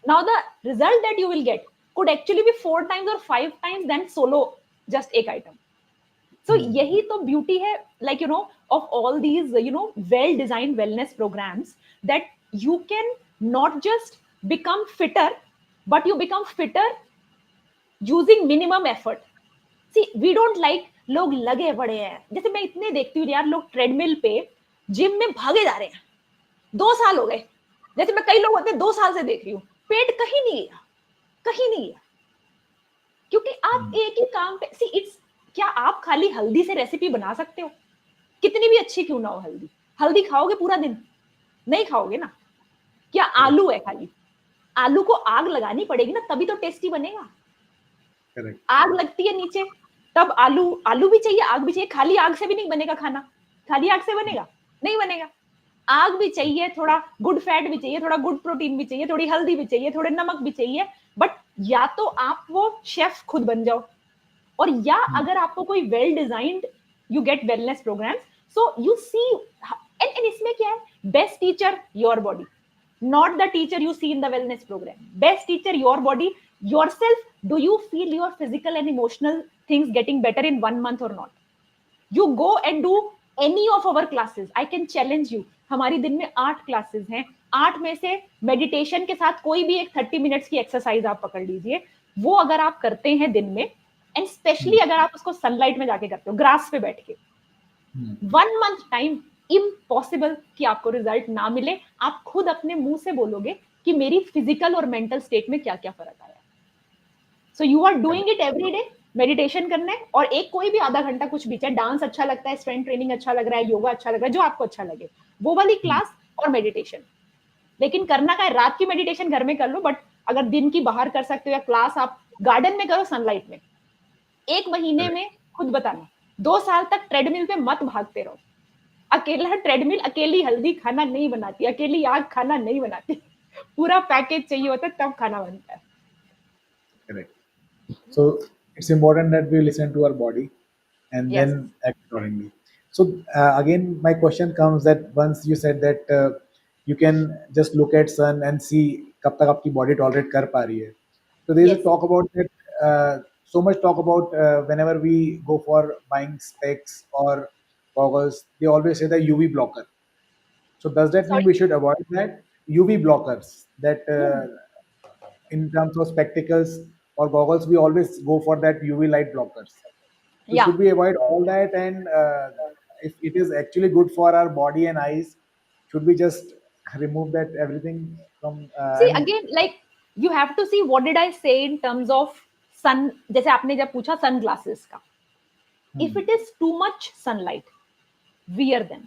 Now the result that you will get could actually be 4 times or 5 times than solo just एक item. So यही तो beauty है, like of all these well designed wellness programs, that you can not just become fitter, but you become fitter using minimum effort. See, we don't like लोग लगे पड़े हैं. जैसे मैं इतने देखती हूँ यार, लोग ट्रेडमिल पे जिम में भागे जा रहे हैं, 2 साल हो गए. जैसे मैं कई लोग होते हैं 2 साल से देख रही हूँ, पेट कहीं नहीं गया, कहीं नहीं गया, क्योंकि आप एक ही काम पे. सी, इट्स, क्या आप खाली हल्दी से रेसिपी बना सकते हो? कितनी भी अच्छी क्यों ना हो हल्दी खाओगे पूरा दिन? नहीं खाओगे ना. क्या आलू है खाली, आलू को आग लगानी पड़ेगी ना, तभी तो टेस्टी बनेगा. आग लगती है नीचे, तब आलू भी चाहिए, आग भी चाहिए। खाली आग से भी नहीं बनेगा खाना, खाली आग से बनेगा नहीं बनेगा। आग भी चाहिए, थोड़ा गुड फैट भी चाहिए, थोड़ा गुड प्रोटीन भी चाहिए, थोड़ी हल्दी भी चाहिए, थोड़े नमक भी चाहिए। बट या तो आप वो शेफ खुद बन जाओ, और या अगर आपको कोई well designed you get wellness program, so you see. And इसमें क्या है, best teacher your body, not the teacher you see in the wellness program. Best teacher your body, yourself. Do you feel your physical and emotional things getting better in 1 month or not? You go and do any of our classes. I can challenge you. हमारी दिन में 8 classes हैं, 8 में से meditation के साथ कोई भी एक 30 मिनट्स की एक्सरसाइज आप पकड़ लीजिए, वो अगर आप करते हैं दिन में, एंड स्पेशली अगर आप उसको सनलाइट में जाके करते हो, ग्रास पे बैठ के, 1 मंथ टाइम इम्पॉसिबल कि आपको रिजल्ट ना मिले। आप खुद अपने मुंह से बोलोगे कि मेरी फिजिकल और मेंटल स्टेट में क्या क्या फर्क आया। So you are doing it every day, meditation करना है, और एक कोई भी आधा घंटा कुछ भी, चाहे डांस अच्छा लगता है, स्ट्रेंथ ट्रेनिंग अच्छा लग रहा है, योगा अच्छा लग रहा है, जो आपको अच्छा लगे वो वाली क्लास और मेडिटेशन। लेकिन करना का है, रात की मेडिटेशन घर में कर लो, बट अगर दिन की बाहर कर सकते हो, या क्लास आप गार्डन में करो, सनलाइट में। 1 महीने में खुद बताना, 2 साल तक ट्रेडमिल पे मत भागते रहो। अकेला ट्रेडमिल, अकेली हल्दी खाना नहीं बनाती, अकेली आग खाना नहीं बनाती, पूरा पैकेज चाहिए होता है तब खाना बनता है। Correct. So it's important that we listen to our body and Yes. then act accordingly. So again, my question comes that once you said that you can just look at sun and see कब तक आपकी body tolerate कर पा रही है. So there is a Yes. talk about that. So much talk about whenever we go for buying specs or goggles, they always say the UV blocker. So does that mean Sorry. we should avoid that UV blockers? That No. in terms of spectacles or goggles, we always go for that UV light blockers. So Yeah. should we avoid all that? And if it is actually good for our body and eyes, should we just remove that everything from? See again, like you have to see what did I say in terms of sun. जैसे आपने जब पूछा sun glasses का, if it is too much sunlight, wear them.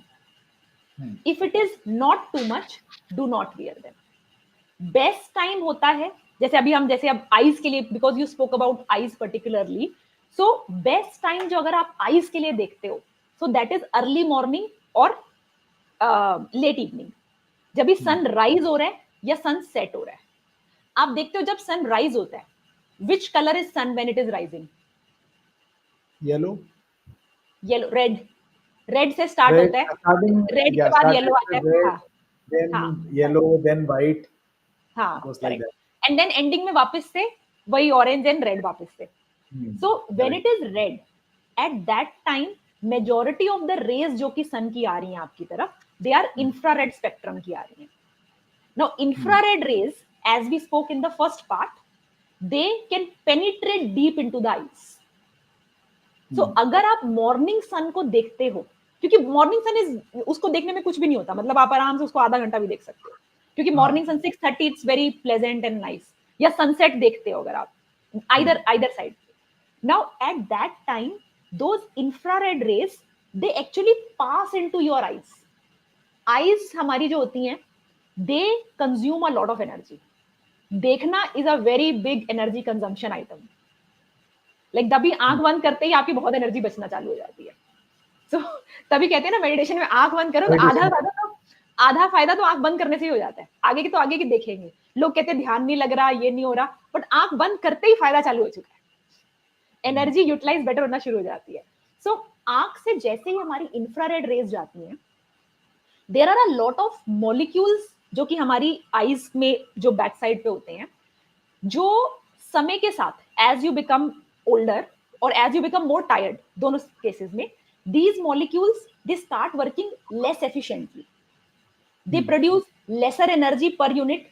If it is not too much, do not wear them. Best time होता है, जैसे अभी हम, जैसे अब आईज के लिए, because you spoke about eyes particularly, so best time जो अगर आप आईज के लिए देखते हो, so that is early morning और लेट इवनिंग, जब भी सन राइज हो रहा है या सन सेट हो रहा है। आप देखते हो जब सन राइज होता है, which colour is sun when it is rising? Yellow. Yellow, red. Red से स्टार्ट Red. होता है, Starting, रेड के yeah, बाद starting येलो आता with है। red, हाँ हाँ then yellow, then white. हाँ, Goes like correct. that. And then ending में वापस से वही ऑरेंज एंड रेड वापस से। So when Correct. it is red, at that time majority of the rays जो कि सन की आ रही हैं आपकी तरफ, they are infrared spectrum की आ रही हैं। Now infrared rays, as we spoke in the first part, they can penetrate deep into the eyes. So अगर आप मॉर्निंग सन को देखते हो, क्योंकि मॉर्निंग सन इज, उसको देखने में कुछ भी नहीं होता, मतलब आप आराम से उसको आधा घंटा भी देख सकते हो, क्योंकि morning sun 6:30 it's very pleasant and nice. या सनसेट देखते हो अगर आप, either side. Now, at that time, those infrared rays, they actually pass into your eyes. Eyes हमारी जो होती हैं, they consume a lot of energy. देखना is a very big energy consumption item. Like तभी आंख बंद करते ही आपकी बहुत एनर्जी बचना चालू हो जाती है। So, तभी कहते हैं ना मेडिटेशन में आंख बंद करो, तो आधा फायदा तो आंख बंद करने से ही हो जाता है। आगे की तो आगे की देखेंगे। लोग कहते हैं ध्यान नहीं लग रहा, ये नहीं हो रहा, बट आंख बंद करते ही फायदा चालू हो चुका है, एनर्जी यूटिलाइज बेटर होना शुरू हो जाती है। सो आंख से जैसे ही हमारी इंफ्रारेड रेज जाती हैं, there are a lot of molecules जो कि हमारी आईज में जो बैक साइड पे होते हैं, जो समय के साथ एज यू बिकम ओल्डर और as you become more tired, दोनों केसेस में these molecules they start working less efficiently. They produce lesser energy per unit.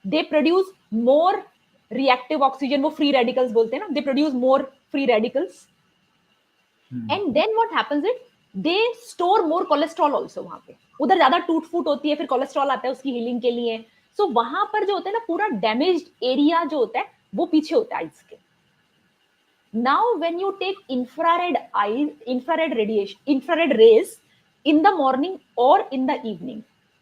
They produce more reactive oxygen, वो free radicals बोलते हैं ना, they produce more free radicals. And then what happens is they store more cholesterol also वहां पे, उधर ज्यादा टूट फूट होती है, फिर कोलेस्ट्रॉल आता है उसकी हीलिंग के लिए। सो वहां पर जो होता है ना, पूरा डैमेज्ड एरिया जो होता है वो पीछे होता है आइज के। Now when you take infrared radiation, infrared rays in the morning or in the evening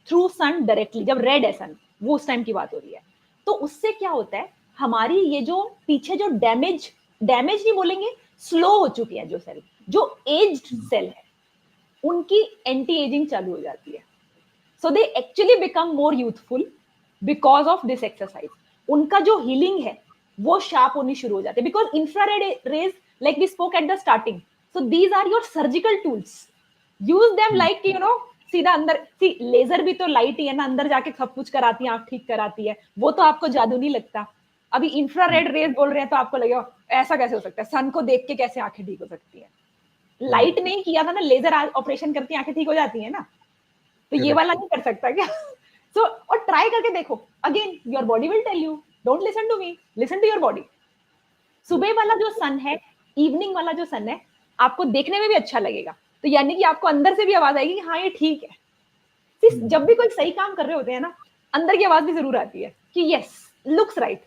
through sun directly, जब रेड है सन, वो उस टाइम की बात हो रही है, तो उससे क्या होता है, हमारी ये जो पीछे जो डैमेज नहीं बोलेंगे, स्लो हो चुकी है जो सेल, जो एज्ड सेल है उनकी एंटी एजिंग चालू हो जाती है. So they actually become more youthful because of this exercise. उनका जो हीलिंग है वो शार्प होनी शुरू हो जाती है because infrared rays, like we spoke at the starting, so these are your surgical tools. Use them like सीधा अंदर. सी लेजर भी तो लाइट ही है ना, अंदर जाके सब कुछ कराती है, आंख ठीक कराती है, वो तो आपको जादू नहीं लगता. अभी इंफ्रारेड रेज बोल रहे हैं तो आपको लगेगा ऐसा कैसे हो सकता है, सन को देख के कैसे आंखें ठीक हो सकती है. लाइट नहीं किया था ना, लेजर ऑपरेशन करती आंखें ठीक हो जाती है ना, तो ये वाला नहीं कर सकता क्या? सो और ट्राई करके देखो. Again your body will tell you, don't listen to me, listen to your body. सुबह वाला जो सन है, इवनिंग वाला जो सन है, आपको देखने में भी अच्छा लगेगा, तो यानी कि आपको अंदर से भी आवाज आएगी कि हाँ ये ठीक है. जब भी कोई सही काम कर रहे होते हैं ना, अंदर की आवाज भी जरूर आती है कि यस लुक्स राइट.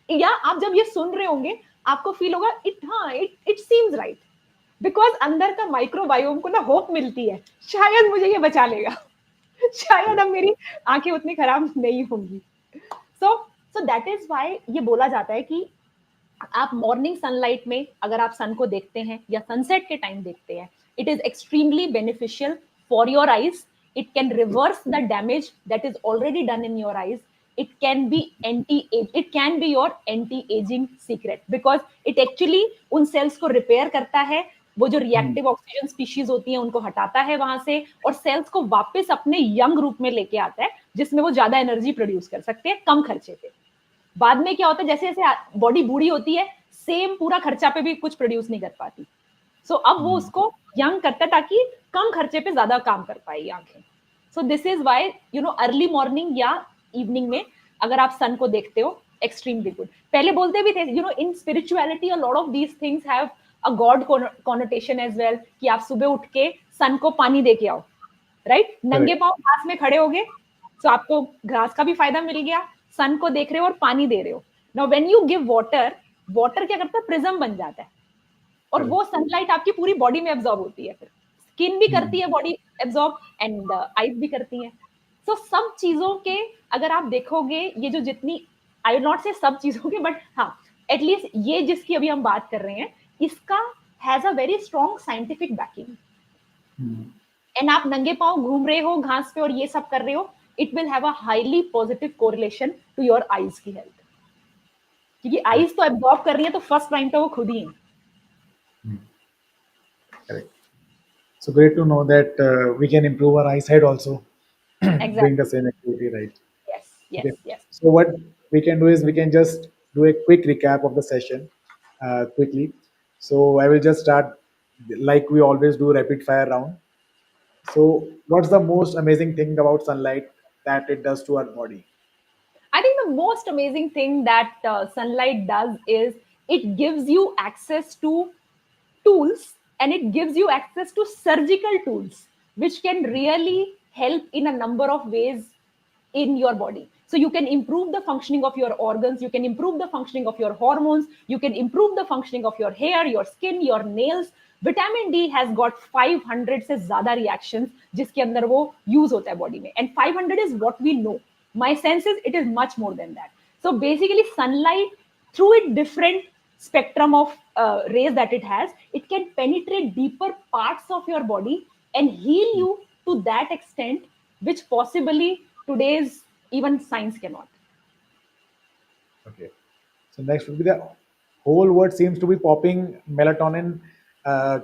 या आप जब ये सुन रहे होंगे आपको फील होगा इट सीम्स राइट, बिकॉज अंदर का माइक्रोबायोम को ना होप मिलती है, शायद मुझे ये बचा लेगा, शायद अब मेरी आंखें उतनी खराब नहीं होंगी. सो दैट इज व्हाई ये बोला जाता है कि आप मॉर्निंग सनलाइट में अगर आप सन को देखते हैं या सनसेट के टाइम देखते हैं, it is extremely beneficial for your eyes. It can reverse the damage that is already done in your eyes. it can be it can be your anti aging secret because it actually उन sales को repair करता है, वो जो reactive oxygen species होती हैं उनको हटाता है वहां से, और सेल्स को वापस अपने यंग रूप में लेके आता है जिसमें वो ज्यादा एनर्जी प्रोड्यूस कर सकते हैं कम खर्चे पे. बाद में क्या होता है, जैसे जैसे बॉडी बूढ़ी होती है, सेम पूरा खर्चा पे भी कुछ प्रोड्यूस नहीं कर पाती. सो अब वो उसको यंग करता है ताकि कम खर्चे पे ज्यादा काम कर पाए आंखें. सो this is why early morning या इवनिंग में अगर आप सन को देखते हो, एक्सट्रीमली गुड. पहले बोलते भी थे in spirituality a lot of these things have a god connotation as well, कि आप सुबह उठ के सन को पानी दे के आओ, राइट? नंगे पांव घास में खड़े होगे तो आपको घास का भी फायदा मिल गया, सन को देख रहे हो और पानी दे रहे हो. Now when you give water, water क्या करता है, प्रिज्म बन जाता है, और वो सनलाइट आपकी पूरी बॉडी में एब्जॉर्ब होती है. फिर स्किन भी करती है बॉडी एब्जॉर्ब, एंड आईज भी करती है. तो सब चीजों के अगर आप देखोगे, ये जो जितनी, आई विल नॉट से सब चीजों के, बट हाँ एटलीस्ट ये जिसकी अभी हम बात कर रहे हैं, इसका has a very strong scientific banking. And आप नंगे पांव घूम रहे हो घास पे और ये सब कर रहे हो, it will have a highly positive correlation to your eyes की हेल्थ, क्योंकि आईज तो एब्जॉर्ब कर रही है, तो फर्स्ट टाइम तो वो खुद ही है. Correct. So great to know that we can improve our eyesight also doing the same activity, right? Yes, yes, Okay. yes. So what we can do is we can just do a quick recap of the session quickly. So I will just start like we always do, rapid fire round. So what's the most amazing thing about sunlight that it does to our body? I think the most amazing thing that sunlight does is it gives you access to tools, and it gives you access to surgical tools which can really help in a number of ways in your body. So you can improve the functioning of your organs, you can improve the functioning of your hormones, you can improve the functioning of your hair, your skin, your nails. Vitamin D has got 500 से ज्यादा reactions जिसके अंदर वो use होता है body में, and 500 is what we know. My sense is it is much more than that. So basically sunlight, through its different spectrum of rays that it has, it can penetrate deeper parts of your body and heal you to that extent which possibly today's even science cannot. Okay. So next would be the whole world seems to be popping melatonin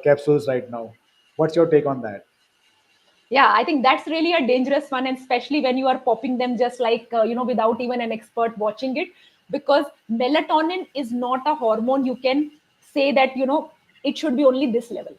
capsules right now. What's your take on that? Yeah, I think that's really a dangerous one, and especially when you are popping them just like without even an expert watching it, because melatonin is not a hormone you can say that it should be only this level.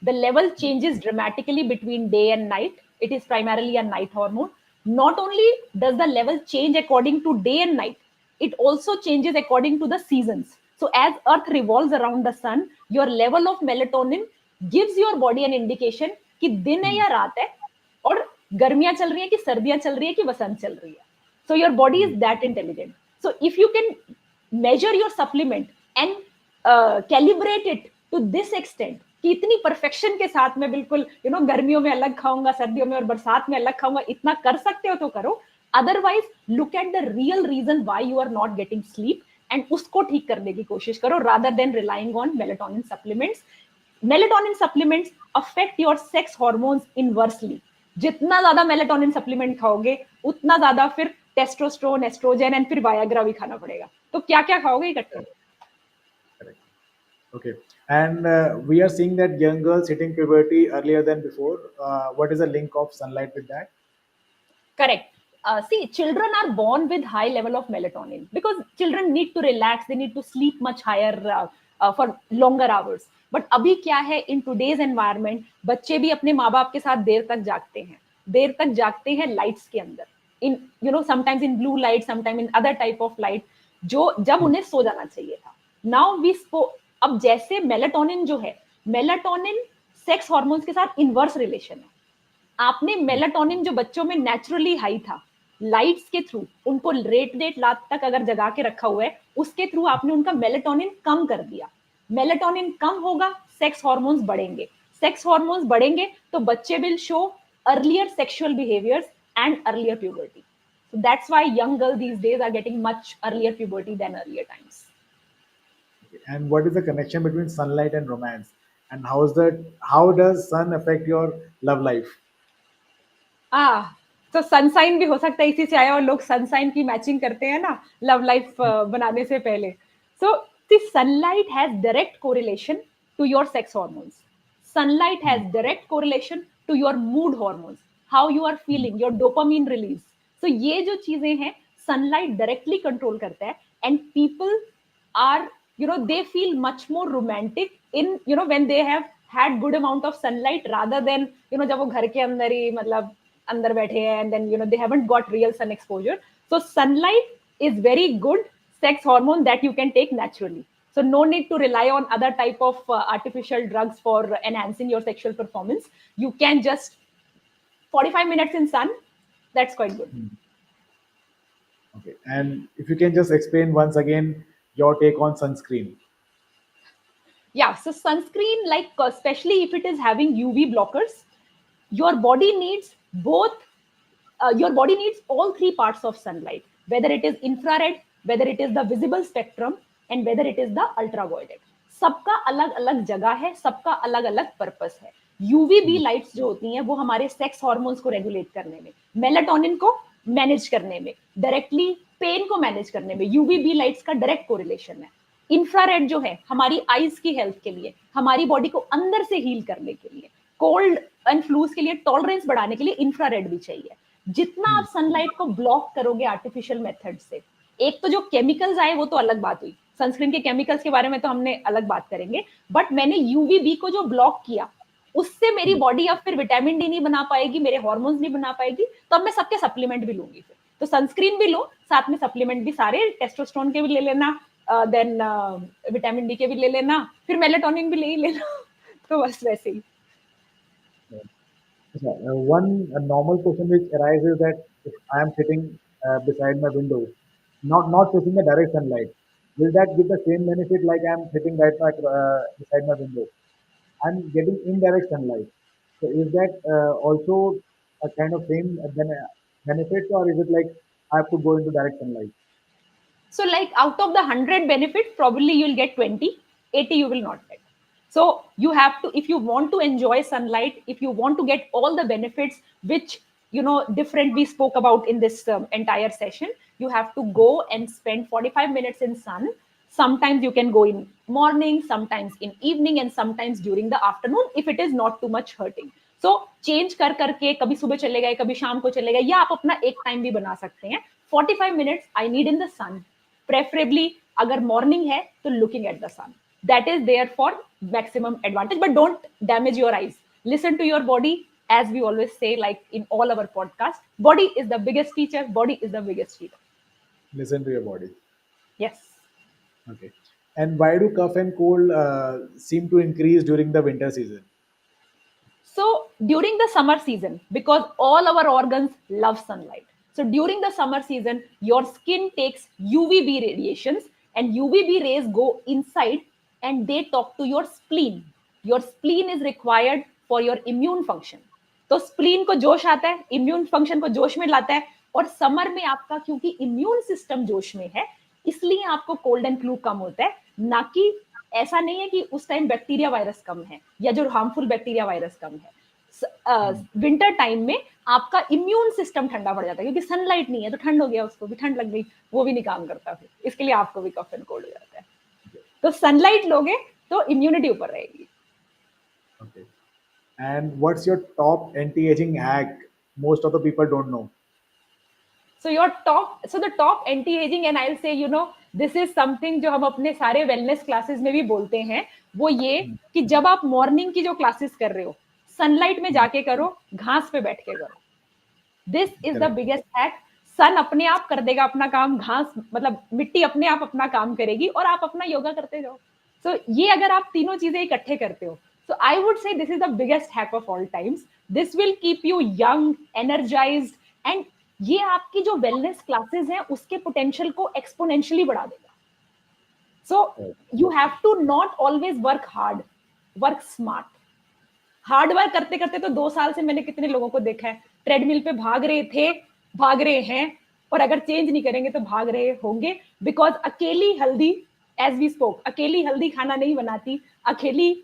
The level changes dramatically between day and night. It is primarily a night hormone. Not only does the level change according to day and night, it also changes according to the seasons. So as earth revolves around the sun, your level of melatonin gives your body an indication कि दिन है या रात है, और गर्मियां चल रही है कि सर्दियां चल रही है कि वसंत चल रही है. So your body is that intelligent. So if you can measure your supplement and calibrate it to this extent कि इतनी परफेक्शन के साथ में बिल्कुल गर्मियों में अलग खाऊंगा, सर्दियों में और बरसात में अलग खाऊंगा, इतना कर सकते हो तो करो. Otherwise, look at the real reason why you are not getting sleep, and उसको ठीक करने की कोशिश करो rather than relying on melatonin supplements. Melatonin supplements affect your sex hormones inversely. जितना ज्यादा मेलेटोनिन सप्लीमेंट खाओगे उतना ज्यादा फिर टेस्टोस्टेरोन, एस्ट्रोजन एंड फिर वायाग्रा भी खाना पड़ेगा. तो क्या क्या खाओगे इकट्ठे. Correct. Okay. And we are seeing that young girls hitting puberty earlier than before. What is the link of sunlight with that? Correct. See, children are born with high level of melatonin because children need to relax, they need to sleep much higher for longer hours. But अभी क्या है, in today's environment बच्चे भी अपने माँ बाप के साथ देर तक जागते हैं लाइट्स के अंदर, in you know sometimes in blue light, sometimes in other type of light, जो जब उन्हें सो जाना चाहिए था. Now we spoke. अब जैसे मेलेटोनिन जो है, मेलेटोनिन सेक्स हार्मोन्स के साथ इनवर्स रिलेशन है. आपने मेलाटोनिन जो बच्चों में नेचुरली हाई था, लाइट्स के थ्रू उनको लेट रात तक अगर जगा के रखा हुआ है, उसके थ्रू आपने उनका मेलाटोनिन कम कर दिया. मेलाटोनिन कम होगा, सेक्स हार्मोन्स बढ़ेंगे. सेक्स हार्मोन्स बढ़ेंगे तो बच्चे will show earlier sexual behaviours and earlier puberty. So that's why young girls these days are getting much earlier puberty than earlier times. And what is the connection between sunlight and romance? And how does sun affect your love life? तो sunshine भी हो सकता है, इसी से आया. और लोग सनसाइन की मैचिंग करते हैं ना लव लाइफ बनाने से पहले. So the sunlight has direct correlation to your sex hormones. Sunlight has direct correlation to your mood hormones, how you are feeling, your dopamine release. So ये जो चीजें हैं सनलाइट डायरेक्टली कंट्रोल करता है. And people are they feel much more romantic in when they have had good amount of sunlight rather than जब वो घर के अंदर ही मतलब अंदर बैठे हैं and then they haven't got real sun exposure. So sunlight is very good sex hormone that you can take naturally. So no need to rely on other type of artificial drugs for enhancing your sexual performance. You can just 45 minutes in sun, that's quite good. Okay. And if you can just explain once again your take on sunscreen. Yeah, so sunscreen, like especially if it is having UV blockers, your body needs both. Your body needs all three parts of sunlight, whether it is infrared, whether it is the visible spectrum, and whether it is the ultraviolet. सबका अलग अलग जगह है, सबका अलग अलग purpose है. UVB lights जो होती हैं वो हमारे सेक्स हार्मोन्स को रेगुलेट करने में, मेलाटोनिन को मैनेज करने में, डायरेक्टली पेन को मैनेज करने में यूवीबी लाइट्स का डायरेक्ट कोरिलेशन है. इंफ्रारेड जो है हमारी आईज की हेल्थ के लिए, हमारी बॉडी को अंदर से हील करने के लिए, कोल्ड एंड फ्लूज के लिए टॉलरेंस बढ़ाने के लिए इंफ्रारेड भी चाहिए. जितना आप सनलाइट को ब्लॉक करोगे आर्टिफिशियल मेथड से, एक तो जो केमिकल्स आए वो तो अलग बात हुई, सनस्क्रीन के केमिकल्स के बारे में तो हमने अलग बात करेंगे, बट मैंने यूवीबी को जो ब्लॉक किया उससे मेरी बॉडी अब फिर विटामिन डी नहीं बना पाएगी, मेरे हार्मोन्स नहीं बना पाएगी, तो अब मैं सबके सप्लीमेंट भी लूंगी. फिर तो सनस्क्रीन भी लो, साथ में सप्लीमेंट भी सारे, टेस्टोस्टेरोन के भी ले लेना, देन विटामिन डी के भी ले लेना, फिर मेलेटोनिन भी ले ही लेना. तो बस वैसे ही. One normal question which arises that if I am sitting beside my window, not facing the direct sunlight, will that give the same benefit like I am sitting beside my window? I'm getting indirect sunlight. So is that also a kind of same benefit, or is it like I have to go into direct sunlight? So like out of the 100 benefits, probably you'll get 20, 80 you will not get. So you have to, if you want to enjoy sunlight, if you want to get all the benefits which different we spoke about in this entire session, you have to go and spend 45 minutes in sun. Sometimes you can go in morning, sometimes in evening, and sometimes during the afternoon if it is not too much hurting. So change कर करके कभी सुबह चले गए, कभी शाम को चले गए, या आप अपना एक टाइम भी बना सकते हैं. 45 minutes I need in the sun, preferably अगर morning है तो looking at the sun. That is there for maximum advantage, but don't damage your eyes. Listen to your body, as we always say, like in all our podcasts, body is the biggest teacher, body is the biggest healer. Listen to your body. Yes. Okay. And why do cough and cold seem to increase during the winter season? So during the summer season, because all our organs love sunlight, so during the summer season, your skin takes UVB radiations, and UVB rays go inside and they talk to your spleen. Your spleen is required for your immune function. तो spleen को जोश आता है, immune function को जोश में लाता है, और समर में आपका क्योंकि इम्यून सिस्टम जोश में है, इसलिए आपको कोल्ड एंड फ्लू कम होता है, ना कि ऐसा नहीं है कि उस टाइम बैक्टीरिया वायरस कम है या जो हार्मफुल बैक्टीरिया वायरस कम है। विंटर टाइम में आपका इम्यून सिस्टम ठंडा पड़ जाता है क्योंकि सनलाइट नहीं है, तो ठंड हो गया, उसको भी ठंड लग गई, वो भी नहीं काम करता, फिर इसके लिए आपको भी कफ एंड कोल्ड हो जाता है। तो सनलाइट लोगे तो इम्यूनिटी ऊपर रहेगी। Okay. And what's your top anti-aging hack? Most of the people don't know. So the top anti-aging, and I'll say, this is something जो हम अपने सारे wellness classes में भी बोलते हैं, वो ये कि जब आप मॉर्निंग की जो क्लासेस कर रहे हो, सनलाइट में जाके करो, घास पे बैठ के करो। This is the Correct. Biggest hack. Sun अपने आप कर देगा अपना काम, घास मतलब मिट्टी अपने आप अपना काम करेगी, और आप अपना योगा करते जाओ। सो ये अगर आप तीनों चीजें इकट्ठे करते हो, so I would say this is the biggest hack of all times. This will keep you young, energized, and ये आपकी जो वेलनेस क्लासेस हैं उसके पोटेंशियल को एक्सपोनेंशियली बढ़ा देगा। So you have to not always work hard, work smart. Hard work करते करते तो 2 साल से मैंने कितने लोगों को देखा है, ट्रेडमिल पे भाग रहे थे, भाग रहे हैं, और अगर चेंज नहीं करेंगे तो भाग रहे होंगे। बिकॉज अकेली हल्दी, एज वी स्पोक, अकेली हल्दी खाना नहीं बनाती, अकेली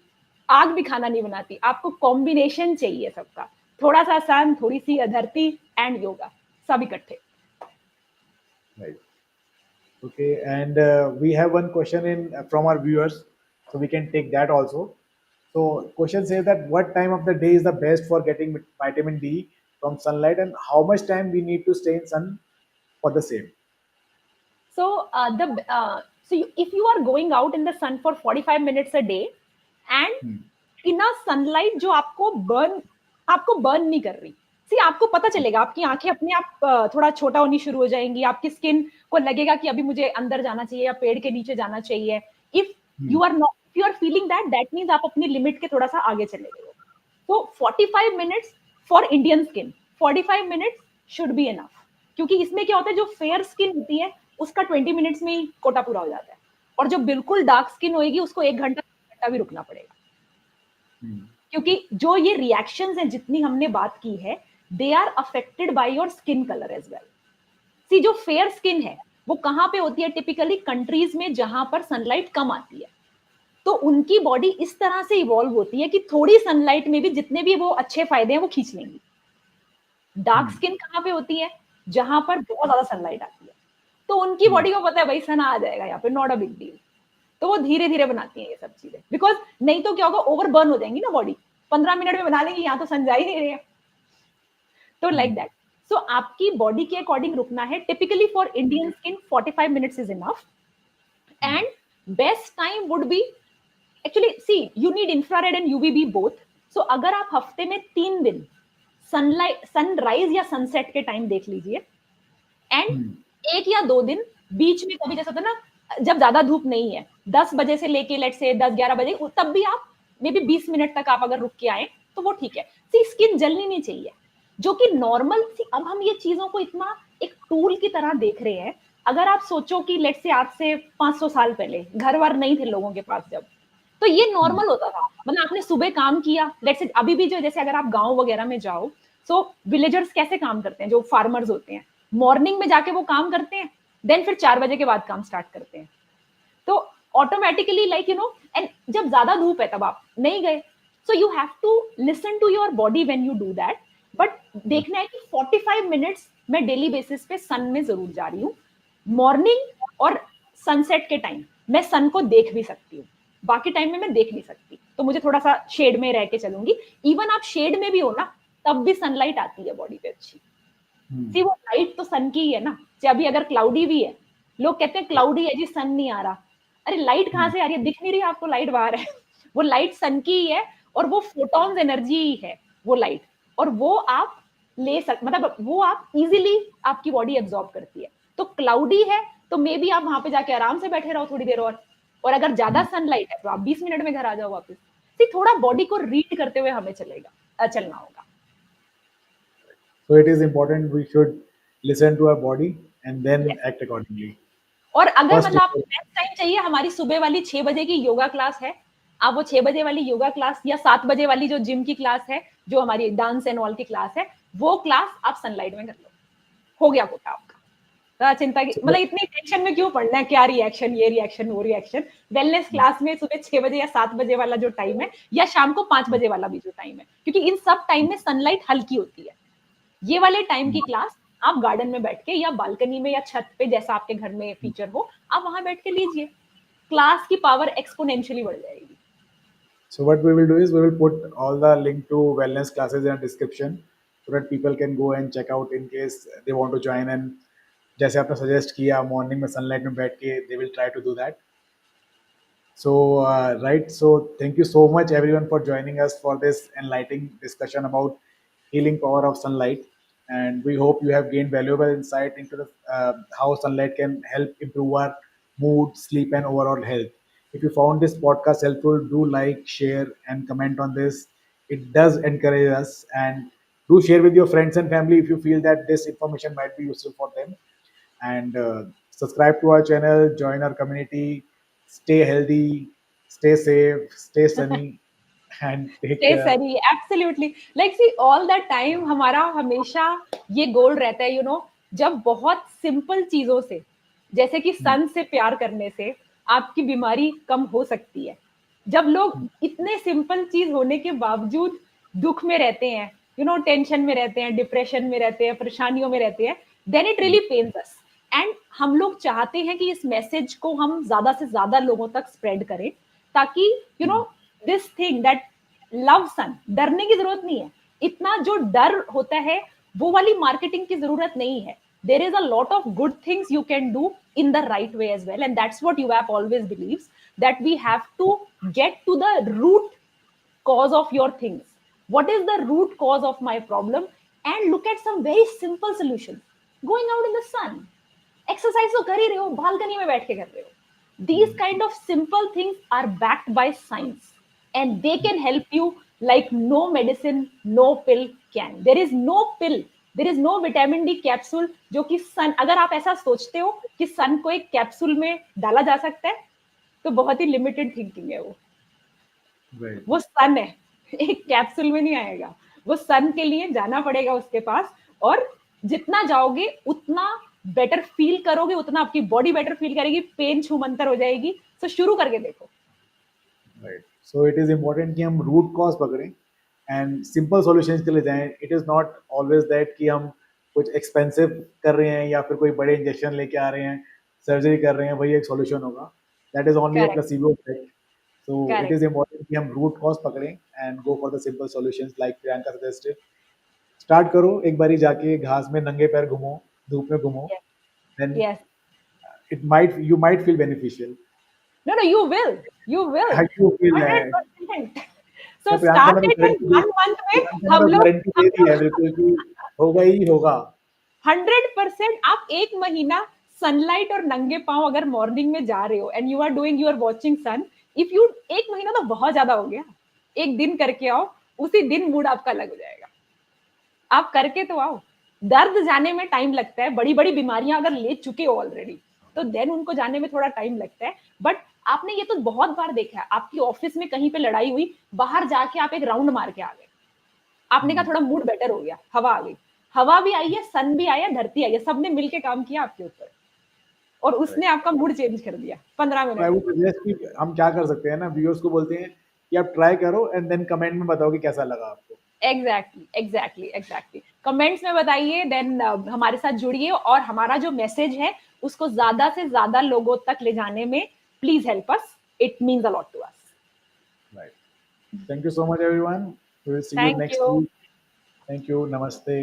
आग भी खाना नहीं बनाती, आपको कॉम्बिनेशन चाहिए सबका, थोड़ा सा सन, थोड़ी सी अधरती एंड योगा, सब इकट्ठे। Right. Okay. And we have one question in from our viewers, so we can take that also. So, question says that what time of the day is the best for getting vitamin D from sunlight, and how much time we need to stay in sun for the same? If you are going out in the sun for 45 minutes a day and in a sunlight जो आपको burn नहीं कर रही, सी आपको पता चलेगा, आपकी आंखें अपने आप थोड़ा छोटा होनी शुरू हो जाएंगी, आपकी स्किन को लगेगा कि अभी मुझे अंदर जाना चाहिए या पेड़ के नीचे जाना चाहिए। If you are feeling that means आप अपनी लिमिट के थोड़ा सा आगे चले गए हो। तो 45 minutes for Indian skin, 45 minutes should be enough, क्योंकि इसमें क्या होता है, जो फेयर स्किन होती है उसका 20 मिनट्स में ही कोटा पूरा हो जाता है, और जो बिल्कुल डार्क स्किन होगी उसको 1 घंटा भी रुकना पड़ेगा। क्योंकि जो ये रिएक्शंस हैं जितनी हमने बात की है, they are affected by your skin colour as well. See जो फेयर स्किन है वो कहां पे होती है, टिपिकली कंट्रीज में जहां पर सनलाइट कम आती है, तो उनकी बॉडी इस तरह से इवॉल्व होती है कि थोड़ी सनलाइट में भी जितने भी वो अच्छे फायदे हैं वो खींच लेंगी। डार्क स्किन कहां पे होती है, जहां पर बहुत ज्यादा सनलाइट आती है, तो उनकी बॉडी को पता है भाई सन आ जाएगा यहाँ पे, नॉट अ बिग डील, तो वो धीरे धीरे बनाती है ये सब चीजें। बिकॉज नहीं तो क्या होगा, ओवर बर्न हो जाएंगी ना बॉडी, 15 मिनट में बना लेंगी, यहाँ तो सन जा ही नहीं रहे। तो लाइक दैट, सो आपकी बॉडी के अकॉर्डिंग रुकना है। Typically for Indian skin 45 minutes is enough, and best time would be, actually see you need infrared and UVB both. So अगर आप हफ्ते में 3 दिन सनराइज या सनसेट के टाइम देख लीजिए, एंड 1 या 2 दिन बीच में कभी, जैसा होता है ना जब ज्यादा धूप नहीं है, 10 बजे से लेके लेट से 10-11 बजे, तब भी आप मे बी 20 मिनट तक आप अगर रुक के आए तो वो ठीक है। सी स्किन जलनी नहीं चाहिए, जो कि नॉर्मल सी। अब हम ये चीजों को इतना एक टूल की तरह देख रहे हैं। अगर आप सोचो कि लेट से आज से 500 साल पहले घर वार नहीं थे लोगों के पास जब, तो ये नॉर्मल होता था, मतलब आपने सुबह काम किया, लेट से अभी भी जो, जैसे अगर आप गांव वगैरह में जाओ, सो विलेजर्स कैसे काम करते हैं, जो फार्मर्स होते हैं, मॉर्निंग में जाके वो काम करते हैं, देन फिर 4 बजे के बाद काम स्टार्ट करते हैं। तो ऑटोमेटिकली लाइक एंड जब ज्यादा धूप है तब आप नहीं गए। So you have to listen to your body when you do that. But देखना है कि 45 मिनट्स मैं डेली बेसिस पे सन में जरूर जा रही हूँ। मॉर्निंग और सनसेट के टाइम मैं सन को देख भी सकती हूँ, बाकी टाइम में मैं देख नहीं सकती, तो मुझे थोड़ा सा शेड में रह के चलूंगी। इवन आप शेड में भी हो ना, तब भी सनलाइट आती है बॉडी पे अच्छी। सी वो लाइट तो सन की ही है ना। अभी अगर क्लाउडी भी है, लोग कहते हैं क्लाउडी है जी, सन नहीं आ रहा। अरे लाइट कहाँ से आ रही है, दिख नहीं रही आपको लाइट बाहर है। वो लाइट सन की ही है, और वो फोटॉन्स एनर्जी ही है वो लाइट, और वो आप मतलब वो आप इजीली आपकी बॉडी एब्जॉर्ब करती है। तो क्लाउडी है तो मे बी आप वहां पे जाके आराम से बैठे रहो थोड़ी देर, और अगर ज्यादा सनलाइट है तो आप 20 मिनट में घर आ जाओ वापस। सी थोड़ा बॉडी को रीड करते हुए हमें चलना होगा। So it is important we should listen to our body and then act accordingly. और अगर First, मतलब आपको बेस्ट टाइम चाहिए, हमारी सुबह वाली 6 बजे की योगा क्लास है, आप वो 6 बजे वाली योगा क्लास या 7 बजे वाली जो जिम की क्लास है, जो हमारी डांस एंड ऑल की क्लास है, वो क्लास आप सनलाइट में कर लो, हो गया कोटा आपका। तो चिंता की मतलब इतनी टेंशन में क्यों पड़ना है, क्या रिएक्शन, ये रिएक्शन, वो रिएक्शन। वेलनेस क्लास में सुबह 6 बजे या 7 बजे वाला जो टाइम है, या शाम को 5 बजे वाला भी जो टाइम है, क्योंकि इन सब टाइम में सनलाइट हल्की होती है। ये वाले टाइम की क्लास आप गार्डन में बैठ के या बालकनी में या छत पे, जैसा आपके घर में फीचर हो, आप वहां बैठ के लीजिए। क्लास की पावर एक्सपोनेंशियली बढ़ जाएगी। So what we will do is we will put all the link to wellness classes in the description so that people can go and check out in case they want to join, and जैसे आपने suggest किया morning में sunlight में बैठ के they will try to do that. So right, so thank you so much everyone for joining us for this enlightening discussion about healing power of sunlight, and we hope you have gained valuable insight into the how sunlight can help improve our mood, sleep, and overall health. If you found this podcast helpful, do like, share, and comment on this. It does encourage us, and do share with your friends and family if you feel that this information might be useful for them. And subscribe to our channel, join our community, stay healthy, stay safe, stay sunny, and take stay care. सही, absolutely. Like see all that time हमारा हमेशा ये गोल रहता है, जब बहुत simple चीजों से, जैसे कि सन से प्यार करने से आपकी बीमारी कम हो सकती है। जब लोग इतने सिंपल चीज होने के बावजूद दुख में रहते हैं, टेंशन में रहते हैं, डिप्रेशन में रहते हैं, परेशानियों में रहते हैं, then it really pains us. And हम लोग चाहते हैं कि इस मैसेज को हम ज्यादा से ज्यादा लोगों तक स्प्रेड करें, ताकि दिस थिंग दैट लव सन, डरने की जरूरत नहीं है। इतना जो डर होता है वो वाली मार्केटिंग की जरूरत नहीं है। There is a lot of good things you can do in the right way as well, and that's what you have always believes, that we have to get to the root cause of your things. What is the root cause of my problem? And look at some very simple solutions. Going out in the sun, exercise तो कर ही रहे हो, balcony में बैठ के कर रहे हो। These kind of simple things are backed by science, and they can help you like no medicine, no pill can. There is no pill, there is no vitamin D capsule जो कि सन, अगर आप ऐसा सोचते हो कि सन को एक कैप्सूल में डाला जा सकता है, तो बहुत ही लिमिटेड थिंकिंग है वो। Right. वो सन है, एक कैप्सूल में नहीं आएगा। वो सन के लिए जाना पड़ेगा उसके पास, और जितना जाओगे उतना बेटर फील करोगे, उतना आपकी बॉडी बेटर फील करेगी, पेन छूमंतर हो जाएगी। तो शुरू करके देखो। Right. So it is important कि हम root cause पकड़ें and simple solutions के लिए जाएं. It is not always that कि हम कुछ expensive कर रहे हैं या फिर कोई बड़े इंजेक्शन लेके आ रहे हैं, सर्जरी कर रहे हैं, वही एक solution होगा. That is only a correct, placebo effect. So it correct. is important कि हम root cause पकड़ें and go for the simple solutions like Priyanka suggested. Start करो एक बारी जाके घास में नंगे पैर घूमो, धूप में घूमो, yes, then yes. you might feel beneficial. No, you will How you feel है? 100%। So प्रियंका start ने it in 1 month में। प्रियंका हम ने लोग गारंटी दे दी है बिल्कुल कि होगा ही होगा। 100% आप एक महीना सनलाइट और नंगे पांव अगर मॉर्निंग में जा रहे हो, and you are doing, you are watching sun, if you, एक महीना तो बहुत ज्यादा हो गया, एक दिन करके आओ, उसी दिन मूड आपका अलग हो जाएगा। आप करके तो आओ। दर्द जाने में टाइम लगता है, बड़ी बड़ी बीमारियां अगर ले चुके हो ऑलरेडी, तो देन उनको जाने में थोड़ा टाइम लगता है। बट आपने ये तो बहुत बार देखा है, आपकी ऑफिस में कहीं पे लड़ाई हुई, बाहर जाके आप एक राउंड मार के आ गए, आपने कहा थोड़ा मूड बेटर हो गया, हवा आ गई, हवा भी आई है, सन भी आया, धरती आई है, सबने मिलके काम किया आपके ऊपर, और उसने आपका मूड चेंज कर दिया 15 आई मिनट वुड में। सजेस्ट कि हम क्या कर सकते हैं ना, व्यूअर्स को बोलते हैं कि आप ट्राई करो एंड देन कमेंट में बताओ कि कैसा लगा आपको। Exactly, exactly, exactly. कमेंट्स में बताइए, देन हमारे साथ जुड़िए, और हमारा जो मैसेज है उसको ज्यादा से ज्यादा लोगों तक ले जाने में please help us, it means a lot to us. Right, thank you so much everyone, we will see you thank next you, week. Thank you, नमस्ते।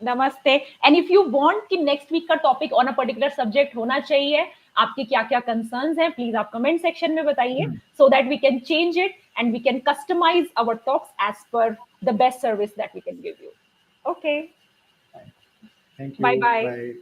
नमस्ते। एंड इफ यू वांट कि नेक्स्ट वीक का topic on a particular subject होना चाहिए, आपके क्या क्या concerns हैं, प्लीज आप कमेंट सेक्शन में बताइए, so that we can change it and we can customise our talks as per the best service that we can give you. Okay, thank bye you, bye. Bye.